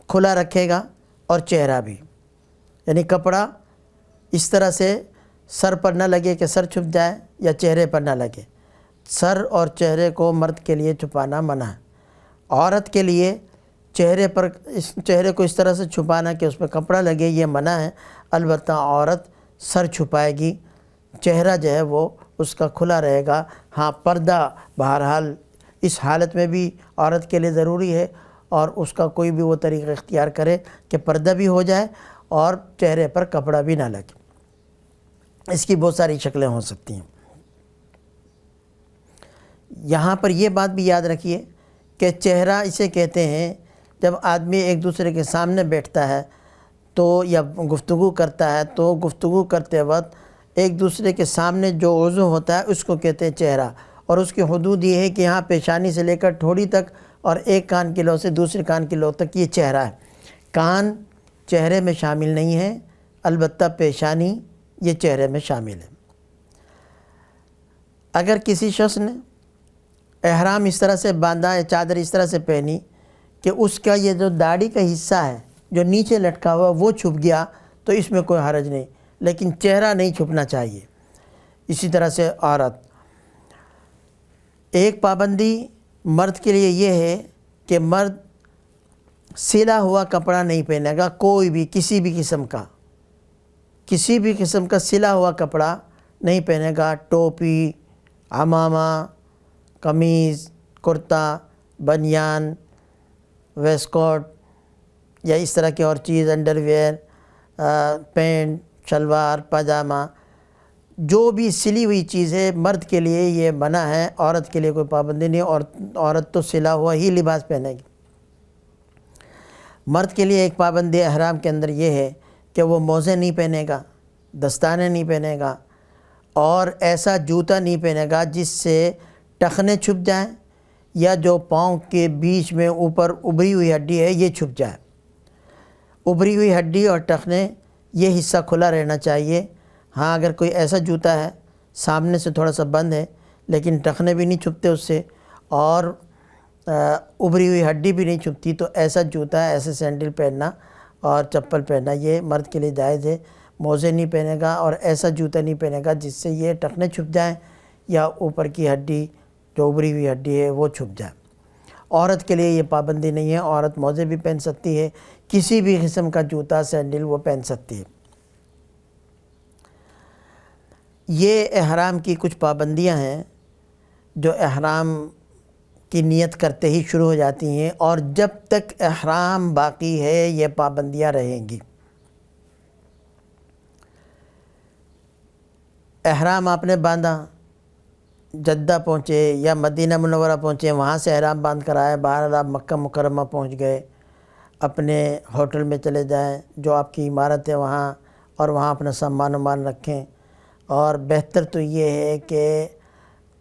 کھلا رکھے گا اور چہرہ بھی، یعنی کپڑا اس طرح سے سر پر نہ لگے کہ سر چھپ جائے یا چہرے پر نہ لگے. سر اور چہرے کو مرد کے لیے چھپانا منع ہے. عورت کے لیے چہرے کو اس طرح سے چھپانا کہ اس پہ کپڑا لگے، یہ منع ہے. البتہ عورت سر چھپائے گی، چہرہ جو ہے وہ اس کا کھلا رہے گا. ہاں، پردہ بہرحال اس حالت میں بھی عورت کے لیے ضروری ہے، اور اس کا کوئی بھی وہ طریقہ اختیار کرے کہ پردہ بھی ہو جائے اور چہرے پر کپڑا بھی نہ لگے. اس کی بہت ساری شکلیں ہو سکتی ہیں. یہاں پر یہ بات بھی یاد رکھیے کہ چہرہ اسے کہتے ہیں جب آدمی ایک دوسرے کے سامنے بیٹھتا ہے تو یا گفتگو کرتا ہے تو گفتگو کرتے وقت ایک دوسرے کے سامنے جو عضو ہوتا ہے اس کو کہتے ہیں چہرہ. اور اس کی حدود یہ ہے کہ یہاں پیشانی سے لے کر ٹھوڑی تک اور ایک کان کی لو سے دوسرے کان کی لو تک یہ چہرہ ہے. کان چہرے میں شامل نہیں ہے، البتہ پیشانی یہ چہرے میں شامل ہے. اگر کسی شخص نے احرام اس طرح سے باندھا یا چادر اس طرح سے پہنی کہ اس کا یہ جو داڑھی کا حصہ ہے جو نیچے لٹکا ہوا وہ چھپ گیا تو اس میں کوئی حرج نہیں، لیکن چہرہ نہیں چھپنا چاہیے. اسی طرح سے عورت. ایک پابندی مرد کے لیے یہ ہے کہ مرد سلا ہوا کپڑا نہیں پہنے گا. کوئی بھی کسی بھی قسم کا سلا ہوا کپڑا نہیں پہنے گا. ٹوپی، عمامہ، قمیض، کرتا، بنیان، ویسٹ کوٹ یا اس طرح کی اور چیز، انڈر ویئر، پینٹ، شلوار، پاجامہ، جو بھی سلی ہوئی چیز ہے مرد کے لیے یہ منع ہے. عورت کے لیے کوئی پابندی نہیں، اور عورت تو سلا ہوا ہی لباس پہنے گی. مرد کے لیے ایک پابندی احرام کے اندر یہ ہے کہ وہ موزے نہیں پہنے گا، دستانے نہیں پہنے گا، اور ایسا جوتا نہیں پہنے گا جس سے ٹخنے چھپ جائیں یا جو پاؤں کے بیچ میں اوپر ابھری ہوئی ہڈی ہے یہ چھپ جائے. ابھری ہوئی ہڈی اور ٹخنے یہ حصہ کھلا رہنا چاہیے. ہاں، اگر کوئی ایسا جوتا ہے سامنے سے تھوڑا سا بند ہے لیکن ٹخنے بھی نہیں چھپتے اس سے اور ابھری ہوئی ہڈی بھی نہیں چھپتی، تو ایسا جوتا، ایسے سینڈل پہننا اور چپل پہننا یہ مرد کے لیے جائز ہے. موزے نہیں پہنے گا اور ایسا جوتا نہیں پہنے گا جس سے یہ ٹخنے چھپ جائیں یا اوپر کی ہڈی جو ابھری ہوئی ہڈی ہے وہ چھپ جائے. عورت کے لیے یہ پابندی نہیں ہے. عورت موزے بھی پہن سکتی ہے، کسی بھی قسم کا جوتا، سینڈل وہ پہن سکتی ہے. یہ احرام کی کچھ پابندیاں ہیں جو احرام کی نیت کرتے ہی شروع ہو جاتی ہیں، اور جب تک احرام باقی ہے یہ پابندیاں رہیں گی۔ احرام آپ نے باندھا، جدہ پہنچے یا مدینہ منورہ پہنچے، وہاں سے احرام باندھ کر آئے، بہرحال آپ مکہ مکرمہ پہنچ گئے، اپنے ہوٹل میں چلے جائیں جو آپ کی عمارت ہے وہاں، اور وہاں اپنا سامان وامان رکھیں۔ اور بہتر تو یہ ہے کہ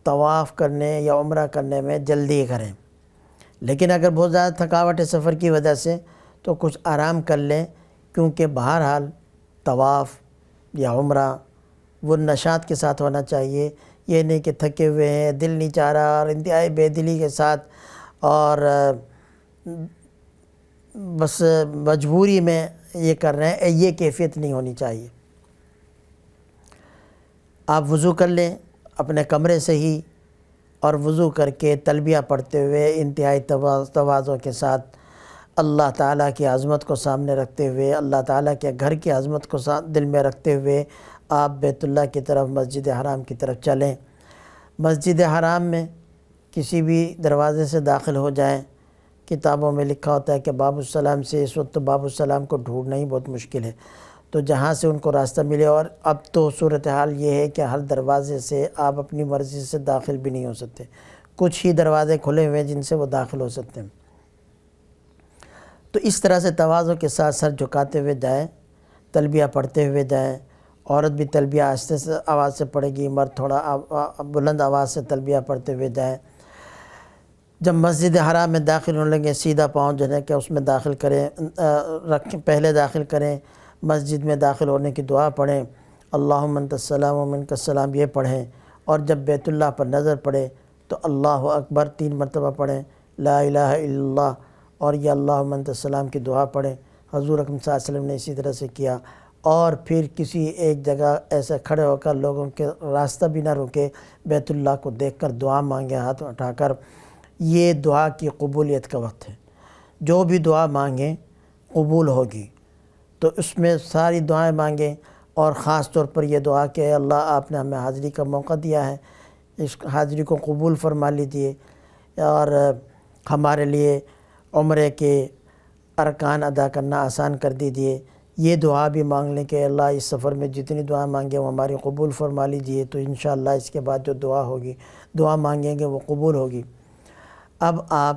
طواف کرنے یا عمرہ کرنے میں جلدی کریں، لیکن اگر بہت زیادہ تھکاوٹ ہے سفر کی وجہ سے تو کچھ آرام کر لیں، کیونکہ بہرحال طواف یا عمرہ وہ نشاط کے ساتھ ہونا چاہیے۔ یہ نہیں کہ تھکے ہوئے ہیں، دل نہیں چاہ رہا، اور انتہائی بے دلی کے ساتھ اور بس مجبوری میں یہ کر رہے ہیں، یہ کیفیت نہیں ہونی چاہیے۔ آپ وضو کر لیں اپنے کمرے سے ہی، اور وضو کر کے تلبیہ پڑھتے ہوئے انتہائی تواضع کے ساتھ اللہ تعالیٰ کی عظمت کو سامنے رکھتے ہوئے، اللہ تعالیٰ کے گھر کی عظمت کو دل میں رکھتے ہوئے آپ بیت اللہ کی طرف، مسجد حرام کی طرف چلیں۔ مسجد حرام میں کسی بھی دروازے سے داخل ہو جائیں۔ کتابوں میں لکھا ہوتا ہے کہ باب السلام سے، اس وقت باب السلام کو ڈھونڈنا ہی بہت مشکل ہے، تو جہاں سے ان کو راستہ ملے۔ اور اب تو صورتحال یہ ہے کہ ہر دروازے سے آپ اپنی مرضی سے داخل بھی نہیں ہو سکتے، کچھ ہی دروازے کھلے ہوئے ہیں جن سے وہ داخل ہو سکتے ہیں۔ تو اس طرح سے تواضع کے ساتھ سر جھکاتے ہوئے جائیں، تلبیہ پڑھتے ہوئے جائیں۔ عورت بھی تلبیہ آہستہ سے آواز سے پڑھے گی، مرد تھوڑا بلند آواز سے تلبیہ پڑھتے ہوئے جائیں۔ جب مسجد حرام میں داخل ہونے لگے، سیدھا پاؤں جو ہے کہ اس میں داخل کریں، پہلے داخل کریں، مسجد میں داخل ہونے کی دعا پڑھیں، اللہم انت السلام و منک السلام یہ پڑھیں۔ اور جب بیت اللہ پر نظر پڑے تو اللہ اکبر 3 مرتبہ پڑھیں، لا الہ الا اللہ، اور یہ اللہم انت السلام کی دعا پڑھیں۔ حضور اکرم صلی اللہ علیہ وسلم نے اسی طرح سے کیا۔ اور پھر کسی ایک جگہ ایسے کھڑے ہو کر لوگوں کے راستہ بھی نہ رکے، بیت اللہ کو دیکھ کر دعا مانگے ہاتھ اٹھا کر۔ یہ دعا کی قبولیت کا وقت ہے، جو بھی دعا مانگیں قبول ہوگی، تو اس میں ساری دعائیں مانگیں، اور خاص طور پر یہ دعا کہ اللہ آپ نے ہمیں حاضری کا موقع دیا ہے، اس حاضری کو قبول فرما لیجیے، اور ہمارے لیے عمرے کے ارکان ادا کرنا آسان کر دیجیے۔ یہ دعا بھی مانگ لیں کہ اللہ اس سفر میں جتنی دعا مانگیں وہ ہماری قبول فرما لیجیے، تو انشاءاللہ اس کے بعد جو دعا ہوگی، دعا مانگیں گے وہ قبول ہوگی۔ اب آپ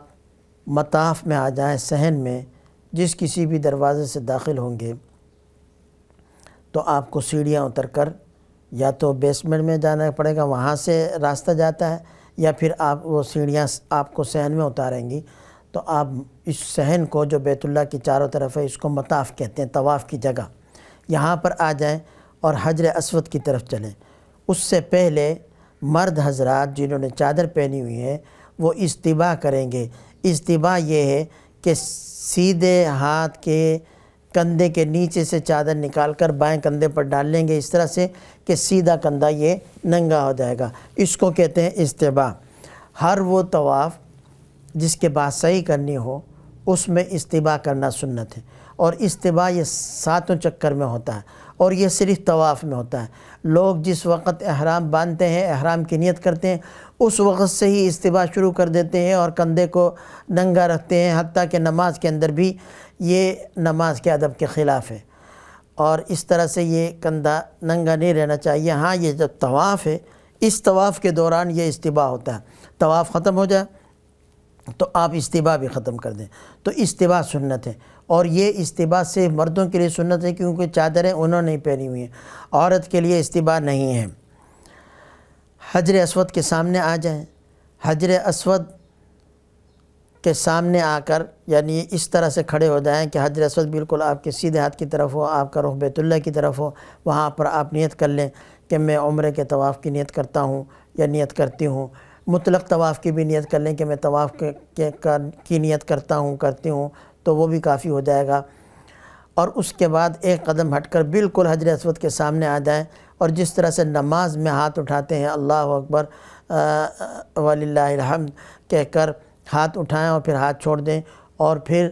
مطاف میں آ جائیں، صحن میں جس کسی بھی دروازے سے داخل ہوں گے تو آپ کو سیڑھیاں اتر کر یا تو بیسمنٹ میں جانا پڑے گا، وہاں سے راستہ جاتا ہے، یا پھر آپ وہ سیڑھیاں آپ کو صحن میں اتاریں گی۔ تو آپ اس صحن کو جو بیت اللہ کی چاروں طرف ہے، اس کو مطاف کہتے ہیں، طواف کی جگہ، یہاں پر آ جائیں اور حجر اسود کی طرف چلیں۔ اس سے پہلے مرد حضرات جنہوں نے چادر پہنی ہوئی ہے وہ استباح کریں گے۔ استباح یہ ہے کہ سیدھے ہاتھ کے کندھے کے نیچے سے چادر نکال کر بائیں کندھے پر ڈال لیں گے، اس طرح سے کہ سیدھا کندھا یہ ننگا ہو جائے گا، اس کو کہتے ہیں استباح۔ ہر وہ طواف جس کے بعد سعی کرنی ہو اس میں استباح کرنا سنت ہے، اور استباح یہ 7 چکر میں ہوتا ہے، اور یہ صرف طواف میں ہوتا ہے۔ لوگ جس وقت احرام باندھتے ہیں، احرام کی نیت کرتے ہیں، اس وقت سے ہی استباح شروع کر دیتے ہیں اور کندھے کو ننگا رکھتے ہیں، حتیٰ کہ نماز کے اندر بھی یہ نماز کے ادب کے خلاف ہے، اور اس طرح سے یہ کندھا ننگا نہیں رہنا چاہیے۔ ہاں یہ جو طواف ہے، اس طواف کے دوران یہ استباح ہوتا ہے، طواف ختم ہو جائے تو آپ استباح بھی ختم کر دیں، تو استباح سنت ہے۔ اور یہ استباح صرف مردوں کے لیے سنت ہے، کیونکہ چادریں انہوں نے پہنی ہوئی ہیں، عورت کے لیے استباح نہیں ہے۔ حجر اسود کے سامنے آ جائیں، حجر اسود کے سامنے آ کر یعنی اس طرح سے کھڑے ہو جائیں کہ حجر اسود بالکل آپ کے سیدھے ہاتھ کی طرف ہو، آپ کا رخ بیت اللہ کی طرف ہو۔ وہاں پر آپ نیت کر لیں کہ میں عمرے کے طواف کی نیت کرتا ہوں یا نیت کرتی ہوں۔ مطلق طواف کی بھی نیت کر لیں کہ میں طواف کی نیت کرتا ہوں کرتی ہوں، تو وہ بھی کافی ہو جائے گا۔ اور اس کے بعد ایک قدم ہٹ کر بالکل حجر اسود کے سامنے آ جائیں، اور جس طرح سے نماز میں ہاتھ اٹھاتے ہیں اللہ اکبر وللہ الحمد کہہ کر ہاتھ اٹھائیں اور پھر ہاتھ چھوڑ دیں، اور پھر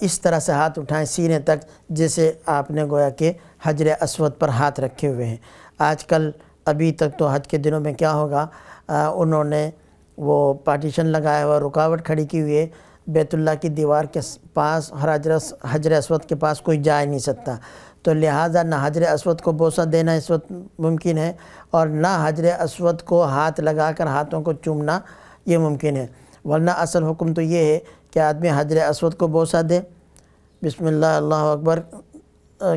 اس طرح سے ہاتھ اٹھائیں سینے تک جیسے آپ نے گویا کہ حجر اسود پر ہاتھ رکھے ہوئے ہیں۔ آج کل ابھی تک تو حج کے دنوں میں کیا ہوگا، انہوں نے وہ پارٹیشن لگایا ہوا، رکاوٹ کھڑی کی ہوئی ہے، بیت اللہ کی دیوار کے پاس حجر اسود کے پاس کوئی جا نہیں سکتا، تو لہٰذا نہ حجر اسود کو بوسہ دینا اس وقت ممکن ہے، اور نہ حجر اسود کو ہاتھ لگا کر ہاتھوں کو چومنا یہ ممکن ہے، ورنہ اصل حکم تو یہ ہے کہ آدمی حجر اسود کو بوسہ دے بسم اللہ اللہ اکبر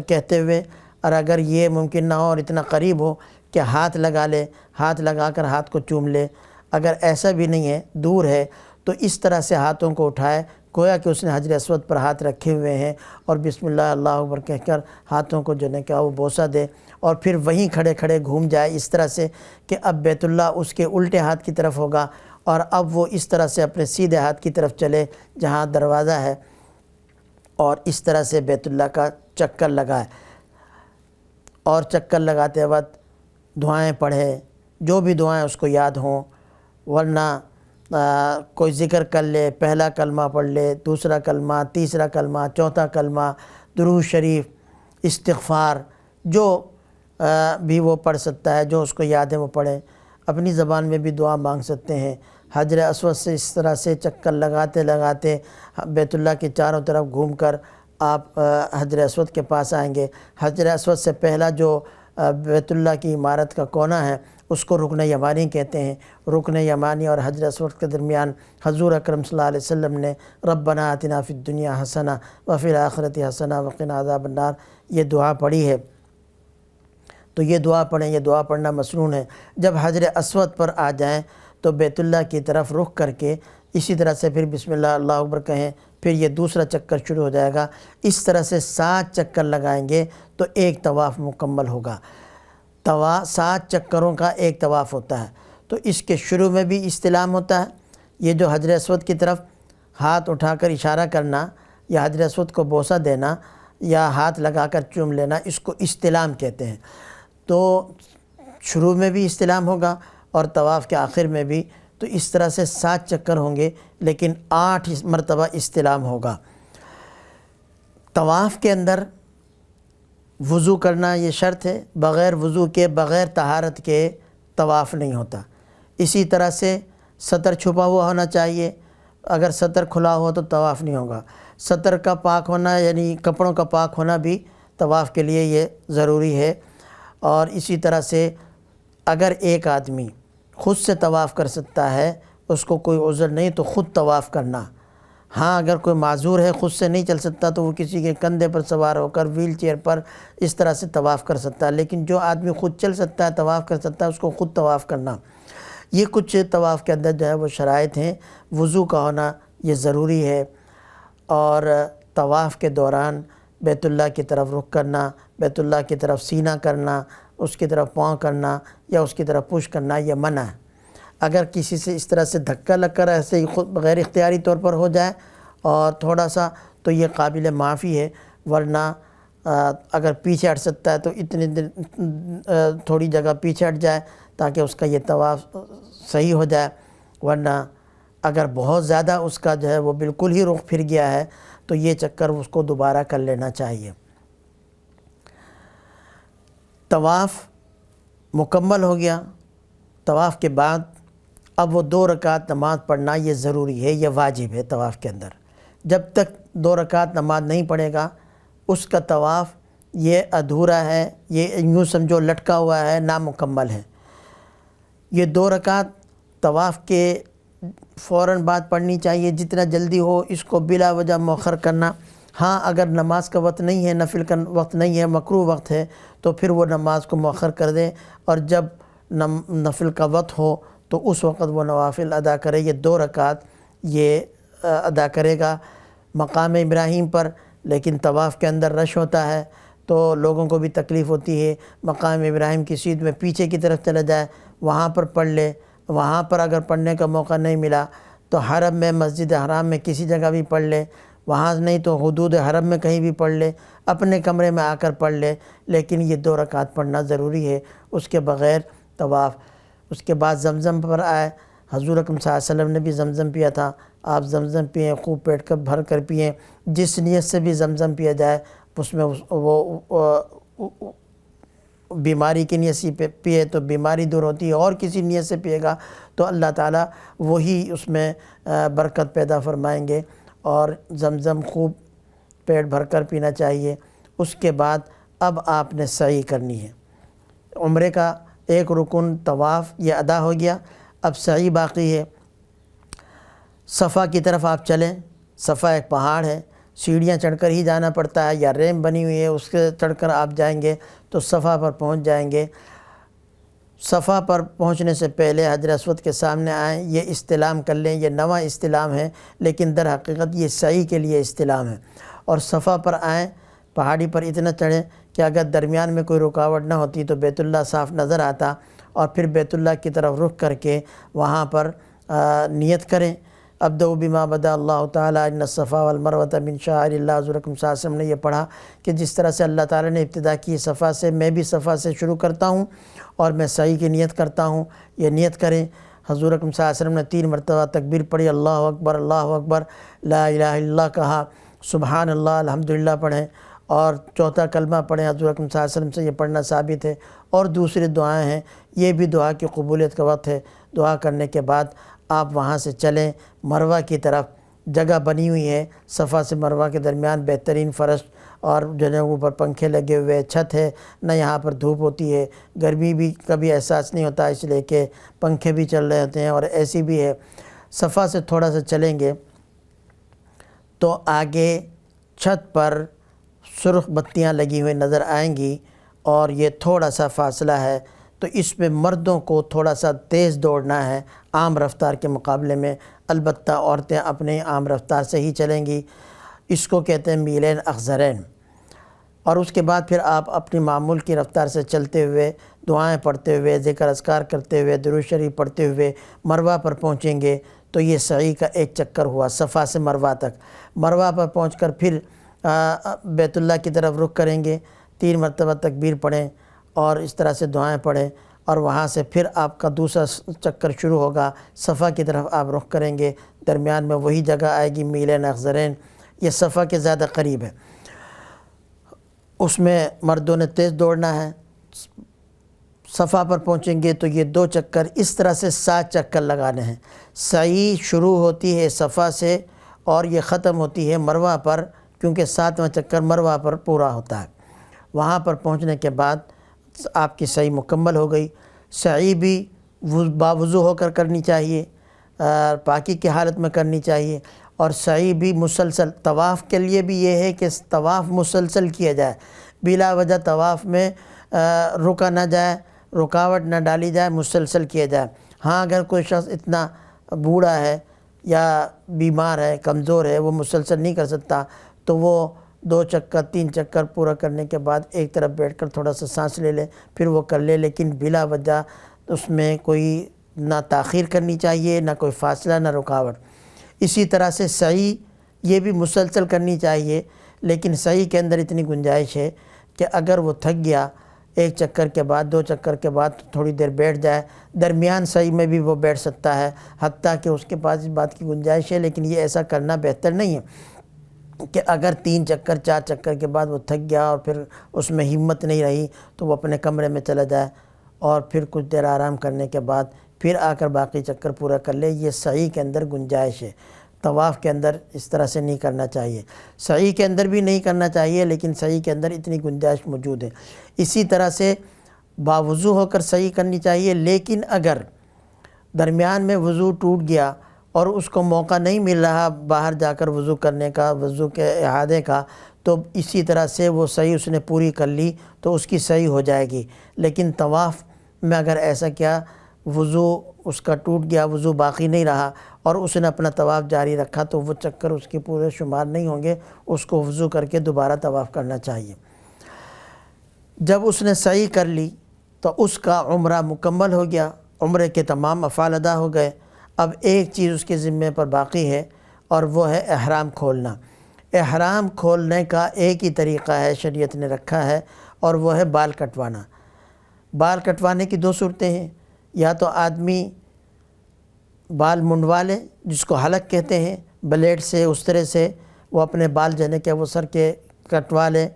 کہتے ہوئے، اور اگر یہ ممکن نہ ہو اور اتنا قریب ہو کہ ہاتھ لگا لے، ہاتھ لگا کر ہاتھ کو چوم لے، اگر ایسا بھی نہیں ہے، دور ہے، تو اس طرح سے ہاتھوں کو اٹھائے گویا کہ اس نے حجر اسود پر ہاتھ رکھے ہوئے ہیں، اور بسم اللہ اللہ اکبر کہہ کر ہاتھوں کو جو نے کہا وہ بوسہ دے، اور پھر وہیں کھڑے کھڑے گھوم جائے اس طرح سے کہ اب بیت اللہ اس کے الٹے ہاتھ کی طرف ہوگا، اور اب وہ اس طرح سے اپنے سیدھے ہاتھ کی طرف چلے جہاں دروازہ ہے، اور اس طرح سے بیت اللہ کا چکر لگائے، اور چکر لگاتے وقت دعائیں پڑھے، جو بھی دعائیں اس کو یاد ہوں، ورنہ کوئی ذکر کر لے، پہلا کلمہ پڑھ لے، دوسرا کلمہ، تیسرا کلمہ، چوتھا کلمہ، درود شریف، استغفار، جو بھی وہ پڑھ سکتا ہے، جو اس کو یاد ہے وہ پڑھے، اپنی زبان میں بھی دعا مانگ سکتے ہیں۔ حجر اسود سے اس طرح سے چکر لگاتے لگاتے بیت اللہ کے چاروں طرف گھوم کر آپ حجر اسود کے پاس آئیں گے۔ حجر اسود سے پہلا جو بیت اللہ کی عمارت کا کونا ہے اس کو رکن یمانی کہتے ہیں۔ رکن یمانی اور حجر اسود کے درمیان حضور اکرم صلی اللہ علیہ وسلم نے ربنا آتنا فی الدنیا حسنہ وفی الآخرۃ حسنہ وقنا عذاب النار یہ دعا پڑھی ہے، تو یہ دعا پڑھیں، یہ دعا پڑھنا مسنون ہے۔ جب حجر اسود پر آ جائیں تو بیت اللہ کی طرف رخ کر کے اسی طرح سے پھر بسم اللہ اللہ اکبر کہیں، پھر یہ دوسرا چکر شروع ہو جائے گا، اس طرح سے 7 چکر لگائیں گے تو ایک طواف مکمل ہوگا۔ 7 چکروں کا ایک طواف ہوتا ہے، تو اس کے شروع میں بھی استلام ہوتا ہے، یہ جو حجر اسود کی طرف ہاتھ اٹھا کر اشارہ کرنا یا حجر اسود کو بوسہ دینا یا ہاتھ لگا کر چوم لینا، اس کو استلام کہتے ہیں۔ تو شروع میں بھی استلام ہوگا اور طواف کے آخر میں بھی، تو اس طرح سے 7 چکر ہوں گے، لیکن 8 مرتبہ استلام ہوگا۔ طواف کے اندر وضو کرنا یہ شرط ہے، بغیر وضو کے، بغیر طہارت کے طواف نہیں ہوتا۔ اسی طرح سے سطر چھپا ہوا ہونا چاہیے، اگر سطر کھلا ہو تو طواف نہیں ہوگا۔ سطر کا پاک ہونا یعنی کپڑوں کا پاک ہونا بھی طواف کے لیے یہ ضروری ہے۔ اور اسی طرح سے اگر ایک آدمی خود سے طواف کر سکتا ہے، اس کو کوئی عذر نہیں، تو خود طواف کرنا۔ ہاں اگر کوئی معذور ہے، خود سے نہیں چل سکتا، تو وہ کسی کے کندھے پر سوار ہو کر ویل چیئر پر اس طرح سے طواف کر سکتا ہے، لیکن جو آدمی خود چل سکتا ہے، طواف کر سکتا ہے، اس کو خود طواف کرنا۔ یہ کچھ طواف کے اندر جو ہے وہ شرائط ہیں۔ وضو کا ہونا یہ ضروری ہے، اور طواف کے دوران بیت اللہ کی طرف رخ کرنا، بیت اللہ کی طرف سینہ کرنا، اس کی طرف پاؤں کرنا یا اس کی طرف پش کرنا یہ منع ہے۔ اگر کسی سے اس طرح سے دھکا لگ کر ایسے ہی خود غیر اختیاری طور پر ہو جائے اور تھوڑا سا، تو یہ قابل معافی ہے، ورنہ اگر پیچھے ہٹ سکتا ہے تو تھوڑی جگہ پیچھے ہٹ جائے تاکہ اس کا یہ طواف صحیح ہو جائے، ورنہ اگر بہت زیادہ اس کا جو ہے وہ بالکل ہی رخ پھر گیا ہے تو یہ چکر اس کو دوبارہ کر لینا چاہیے۔ طواف مکمل ہو گیا، طواف کے بعد اب وہ 2 رکعت نماز پڑھنا یہ ضروری ہے، یہ واجب ہے طواف کے اندر۔ جب تک 2 رکعت نماز نہیں پڑھے گا اس کا طواف یہ ادھورا ہے، یہ یوں سمجھو لٹکا ہوا ہے، نامکمل ہے۔ یہ 2 رکعت طواف کے فوراً بعد پڑھنی چاہیے، جتنا جلدی ہو اس کو بلا وجہ مؤخر کرنا۔ ہاں اگر نماز کا وقت نہیں ہے، نفل کا وقت نہیں ہے، مکروہ وقت ہے، تو پھر وہ نماز کو مؤخر کر دے، اور جب نفل کا وقت ہو تو اس وقت وہ نوافل ادا کرے۔ یہ 2 رکعت یہ ادا کرے گا مقام ابراہیم پر، لیکن طواف کے اندر رش ہوتا ہے تو لوگوں کو بھی تکلیف ہوتی ہے، مقام ابراہیم کی سیدھ میں پیچھے کی طرف چلا جائے، وہاں پر پڑھ لے۔ وہاں پر اگر پڑھنے کا موقع نہیں ملا تو حرم میں، مسجد حرام میں کسی جگہ بھی پڑھ لے، وہاں نہیں تو حدود حرم میں کہیں بھی پڑھ لے، اپنے کمرے میں آ کر پڑھ لے، لیکن یہ 2 رکعت پڑھنا ضروری ہے، اس کے بغیر طواف۔ اس کے بعد زمزم پر آئے، حضور اکرم صلی اللہ علیہ وسلم نے بھی زمزم پیا تھا، آپ زمزم پئیں، خوب پیٹ کر بھر کر پئیں، جس نیت سے بھی زمزم پیا جائے اس میں وہ بیماری کی نیت سے پیے تو بیماری دور ہوتی ہے، اور کسی نیت سے پیے گا تو اللہ تعالیٰ وہی اس میں برکت پیدا فرمائیں گے۔ اور زمزم خوب پیٹ بھر کر پینا چاہیے۔ اس کے بعد اب آپ نے سعی کرنی ہے۔ عمرے کا ایک رکن طواف یہ ادا ہو گیا، اب سعی باقی ہے۔ صفا کی طرف آپ چلیں۔ صفا ایک پہاڑ ہے، سیڑھیاں چڑھ کر ہی جانا پڑتا ہے، یا ریمپ بنی ہوئی ہے اس کے چڑھ کر آپ جائیں گے تو صفا پر پہنچ جائیں گے۔ صفا پر پہنچنے سے پہلے حجر اسود کے سامنے آئیں، یہ استلام کر لیں۔ یہ نواں استلام ہے لیکن در حقیقت یہ سعی کے لیے استلام ہے۔ اور صفا پر آئیں، پہاڑی پر اتنا چڑھیں کہ اگر درمیان میں کوئی رکاوٹ نہ ہوتی تو بیت اللہ صاف نظر آتا، اور پھر بیت اللہ کی طرف رخ کر کے وہاں پر نیت کریں۔ ابدؤ بما بدا اللہ تعالیٰ ان الصفا والمروۃ من شعائر اللہ۔ حضور اکرم صلی اللہ علیہ وسلم نے یہ پڑھا کہ جس طرح سے اللہ تعالیٰ نے ابتدا کی صفا سے، میں بھی صفا سے شروع کرتا ہوں اور میں سعی کی نیت کرتا ہوں۔ یہ نیت کریں۔ حضور اکرم صلی اللہ علیہ وسلم نے 3 مرتبہ تکبیر پڑھی، اللہ اکبر، لا الہ الا اللہ کہا، سبحان اللہ، الحمدللہ پڑھیں، اور چوتھا کلمہ پڑھیں۔ حضور اکرم صلی اللہ علیہ وسلم سے یہ پڑھنا ثابت ہے۔ اور دوسری دعائیں ہیں، یہ بھی دعا کی قبولیت کا وقت ہے۔ دعا کرنے کے بعد آپ وہاں سے چلیں مروہ کی طرف۔ جگہ بنی ہوئی ہے صفا سے مروہ کے درمیان، بہترین فرش، اور جو ہے اوپر پنکھے لگے ہوئے، چھت ہے، نہ یہاں پر دھوپ ہوتی ہے، گرمی بھی کبھی احساس نہیں ہوتا اس لیے کہ پنکھے بھی چل رہے ہوتے ہیں، اور اے سی بھی ہے۔ صفا سے تھوڑا سا چلیں گے تو آگے چھت پر سرخ بتیاں لگی ہوئی نظر آئیں گی، اور یہ تھوڑا سا فاصلہ ہے، تو اس میں مردوں کو تھوڑا سا تیز دوڑنا ہے عام رفتار کے مقابلے میں۔ البتہ عورتیں اپنے عام رفتار سے ہی چلیں گی۔ اس کو کہتے ہیں میلین اخضرین۔ اور اس کے بعد پھر آپ اپنی معمول کی رفتار سے چلتے ہوئے، دعائیں پڑھتے ہوئے، ذکر اذکار کرتے ہوئے، درود شریف پڑھتے ہوئے مروہ پر پہنچیں گے تو یہ سعی کا ایک چکر ہوا صفا سے مروہ تک۔ مروہ پر پہنچ کر پھر بیت اللہ کی طرف رخ کریں گے، 3 مرتبہ تکبیر پڑھیں اور اس طرح سے دعائیں پڑھیں، اور وہاں سے پھر آپ کا دوسرا چکر شروع ہوگا۔ صفا کی طرف آپ رخ کریں گے، درمیان میں وہی جگہ آئے گی میلین اخضرین، یہ صفا کے زیادہ قریب ہے۔ اس میں مردوں نے تیز دوڑنا ہے۔ صفا پر پہنچیں گے تو یہ 2 چکر، اس طرح سے 7 چکر لگانے ہیں۔ سعی شروع ہوتی ہے صفا سے اور یہ ختم ہوتی ہے مروہ پر، کیونکہ 7واں چکر مروہ پر پورا ہوتا ہے۔ وہاں پر پہنچنے کے بعد آپ کی سعی مکمل ہو گئی۔ سعی بھی باوضو ہو کر کرنی چاہیے، پاکی کی حالت میں کرنی چاہیے، اور سعی بھی مسلسل۔ طواف کے لیے بھی یہ ہے کہ طواف مسلسل کیا جائے، بلا وجہ طواف میں رکا نہ جائے، رکاوٹ نہ ڈالی جائے، مسلسل کیا جائے۔ ہاں اگر کوئی شخص اتنا بوڑھا ہے یا بیمار ہے، کمزور ہے، وہ مسلسل نہیں کر سکتا، تو وہ 2 چکر 3 چکر پورا کرنے کے بعد ایک طرف بیٹھ کر تھوڑا سا سانس لے لے، پھر وہ کر لے، لیکن بلا وجہ اس میں کوئی نہ تاخیر کرنی چاہیے، نہ کوئی فاصلہ، نہ رکاوٹ۔ اسی طرح سے سعی یہ بھی مسلسل کرنی چاہیے، لیکن سعی کے اندر اتنی گنجائش ہے کہ اگر وہ تھک گیا 1 چکر کے بعد، 2 چکر کے بعد تھوڑی دیر بیٹھ جائے، درمیان سعی میں بھی وہ بیٹھ سکتا ہے، حتیٰ کہ اس کے پاس اس بات کی گنجائش ہے، لیکن یہ ایسا کرنا بہتر نہیں ہے کہ اگر 3 چکر 4 چکر کے بعد وہ تھک گیا اور پھر اس میں ہمت نہیں رہی تو وہ اپنے کمرے میں چلا جائے اور پھر کچھ دیر آرام کرنے کے بعد پھر آ کر باقی چکر پورا کر لے۔ یہ سعی کے اندر گنجائش ہے، طواف کے اندر اس طرح سے نہیں کرنا چاہیے، سعی کے اندر بھی نہیں کرنا چاہیے، لیکن سعی کے اندر اتنی گنجائش موجود ہے۔ اسی طرح سے باوضو ہو کر سعی کرنی چاہیے، لیکن اگر درمیان میں وضو ٹوٹ گیا اور اس کو موقع نہیں مل رہا باہر جا کر وضو کرنے کا، وضو کے اعادے کا، تو اسی طرح سے وہ سعی اس نے پوری کر لی تو اس کی سعی ہو جائے گی۔ لیکن طواف میں اگر ایسا کیا، وضو اس کا ٹوٹ گیا، وضو باقی نہیں رہا اور اس نے اپنا طواف جاری رکھا، تو وہ چکر اس کے پورے شمار نہیں ہوں گے، اس کو وضو کر کے دوبارہ طواف کرنا چاہیے۔ جب اس نے سعی کر لی تو اس کا عمرہ مکمل ہو گیا، عمرے کے تمام افعال ادا ہو گئے۔ اب ایک چیز اس کے ذمے پر باقی ہے اور وہ ہے احرام کھولنا۔ احرام کھولنے کا ایک ہی طریقہ ہے شریعت نے رکھا ہے، اور وہ ہے بال کٹوانا۔ بال کٹوانے کی 2 صورتیں ہیں، یا تو آدمی بال منڈوا لے، جس کو حلق کہتے ہیں، بلیڈ سے اس طرح سے وہ اپنے بال جانے کے وہ سر کے کٹوا لے،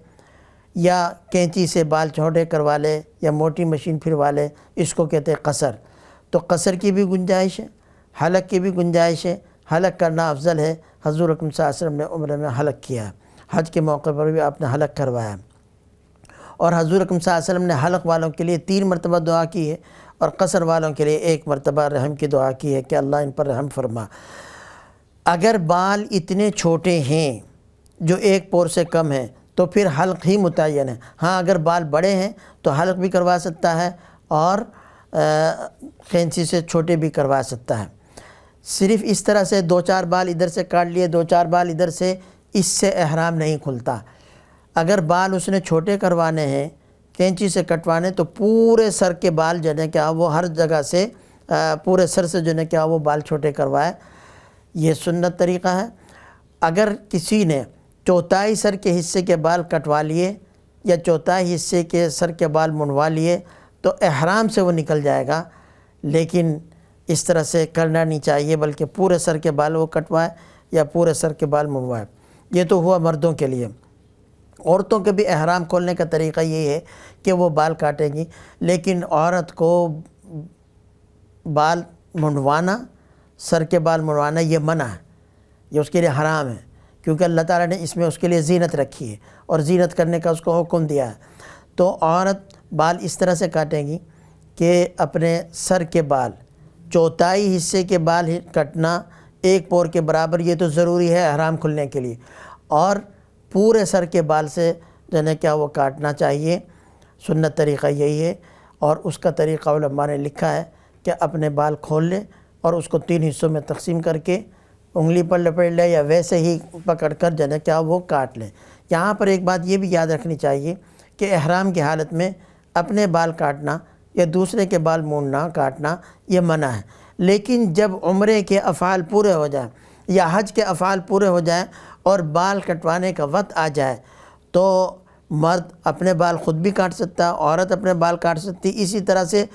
یا کینچی سے بال چھوٹے کروا لے یا موٹی مشین پھروا لے، اس کو کہتے ہیں قصر۔ تو قصر کی بھی گنجائش ہے، حلق کی بھی گنجائش ہے، حلق کرنا افضل ہے۔ حضور اکرم صلی اللہ علیہ وسلم نے عمرہ میں حلق کیا ہے، حج کے موقع پر بھی آپ نے حلق کروایا، اور حضور اکرم صلی اللہ علیہ وسلم نے حلق والوں کے لیے 3 مرتبہ دعا کی ہے، اور قصر والوں کے لیے 1 مرتبہ رحم کی دعا کی ہے کہ اللہ ان پر رحم فرما۔ اگر بال اتنے چھوٹے ہیں جو 1 پور سے کم ہیں تو پھر حلق ہی متعین ہے۔ ہاں اگر بال بڑے ہیں تو حلق بھی کروا سکتا ہے اور کینچی سے چھوٹے بھی کروا سکتا ہے۔ صرف اس طرح سے 2-4 بال ادھر سے کاٹ لیے، 2-4 بال ادھر سے، اس سے احرام نہیں کھلتا۔ اگر بال اس نے چھوٹے کروانے ہیں، کینچی سے کٹوانے، تو پورے سر کے بال جو ہے کیا وہ ہر جگہ سے پورے سر سے جو ہے کیا وہ بال چھوٹے کروائے، یہ سنت طریقہ ہے۔ اگر کسی نے چوتھائی سر کے حصے کے بال کٹوا لیے یا چوتھائی حصے کے سر کے بال منڈوا لیے تو احرام سے وہ نکل جائے گا، لیکن اس طرح سے کرنا نہیں چاہیے، بلکہ پورے سر کے بال وہ کٹوائے یا پورے سر کے بال منڈوائے۔ یہ تو ہوا مردوں کے لیے۔ عورتوں کے بھی احرام کھولنے کا طریقہ یہ ہے کہ وہ بال کاٹیں گی، لیکن عورت کو بال منڈوانا، سر کے بال منڈوانا یہ منع ہے، یہ اس کے لیے حرام ہے، کیونکہ اللہ تعالیٰ نے اس میں اس کے لیے زینت رکھی ہے اور زینت کرنے کا اس کو حکم دیا ہے۔ تو عورت بال اس طرح سے کاٹیں گی کہ اپنے سر کے بال، چوتھائی حصے کے بال کٹنا 1 پور کے برابر، یہ تو ضروری ہے احرام کھلنے کے لیے، اور پورے سر کے بال سے جو ہے کیا وہ کاٹنا چاہیے۔ سنت طریقہ یہی ہے، اور اس کا طریقہ علماء نے لکھا ہے کہ اپنے بال کھول لے اور اس کو 3 حصوں میں تقسیم کر کے انگلی پر لپیٹ لے یا ویسے ہی پکڑ کر جو ہے کیا وہ کاٹ لے۔ یہاں پر ایک بات یہ بھی یاد رکھنی چاہیے کہ احرام کی حالت میں اپنے بال کاٹنا یا دوسرے کے بال مونڈنا کاٹنا یہ منع ہے، لیکن جب عمرے کے افعال پورے ہو جائیں یا حج کے افعال پورے ہو جائیں اور بال کٹوانے کا وقت آ جائے تو مرد اپنے بال خود بھی کاٹ سکتا ہے، عورت اپنے بال کاٹ سکتی۔ اسی طرح سے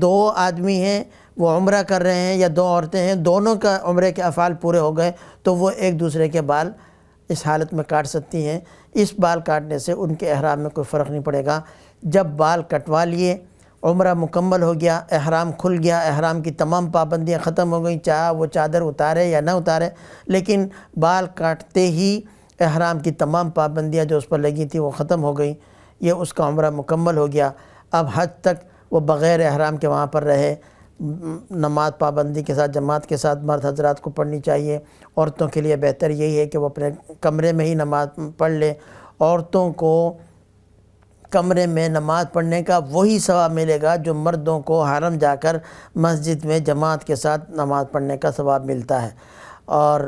2 آدمی ہیں وہ عمرہ کر رہے ہیں یا 2 عورتیں ہیں، دونوں کا عمرے کے افعال پورے ہو گئے تو وہ ایک دوسرے کے بال اس حالت میں کاٹ سکتی ہیں۔ اس بال کاٹنے سے ان کے احرام میں کوئی فرق نہیں پڑے گا۔ جب بال کٹوا لیے، عمرہ مکمل ہو گیا، احرام کھل گیا، احرام کی تمام پابندیاں ختم ہو گئیں، چاہے وہ چادر اتارے یا نہ اتارے، لیکن بال کاٹتے ہی احرام کی تمام پابندیاں جو اس پر لگی تھیں وہ ختم ہو گئیں، یہ اس کا عمرہ مکمل ہو گیا۔ اب حج تک وہ بغیر احرام کے وہاں پر رہے، نماز پابندی کے ساتھ جماعت کے ساتھ مرد حضرات کو پڑھنی چاہیے۔ عورتوں کے لیے بہتر یہی ہے کہ وہ اپنے کمرے میں ہی نماز پڑھ لے۔ عورتوں کو کمرے میں نماز پڑھنے کا وہی ثواب ملے گا جو مردوں کو حرم جا کر مسجد میں جماعت کے ساتھ نماز پڑھنے کا ثواب ملتا ہے، اور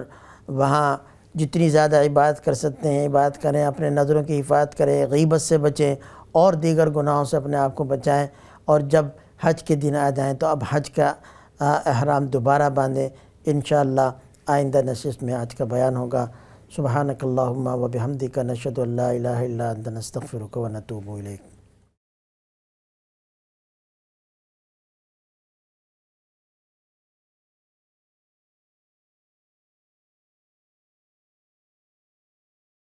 وہاں جتنی زیادہ عبادت کر سکتے ہیں عبادت کریں، اپنے نظروں کی حفاظت کریں، غیبت سے بچیں اور دیگر گناہوں سے اپنے آپ کو بچائیں، اور جب حج کے دن آ جائیں تو اب حج کا احرام دوبارہ باندھیں۔ انشاءاللہ آئندہ نشست میں آج کا بیان ہوگا۔ سبحانک اللہم و بحمدک، نشہد ان لا الہ الا انت، نستغفرک و نتوب الیک۔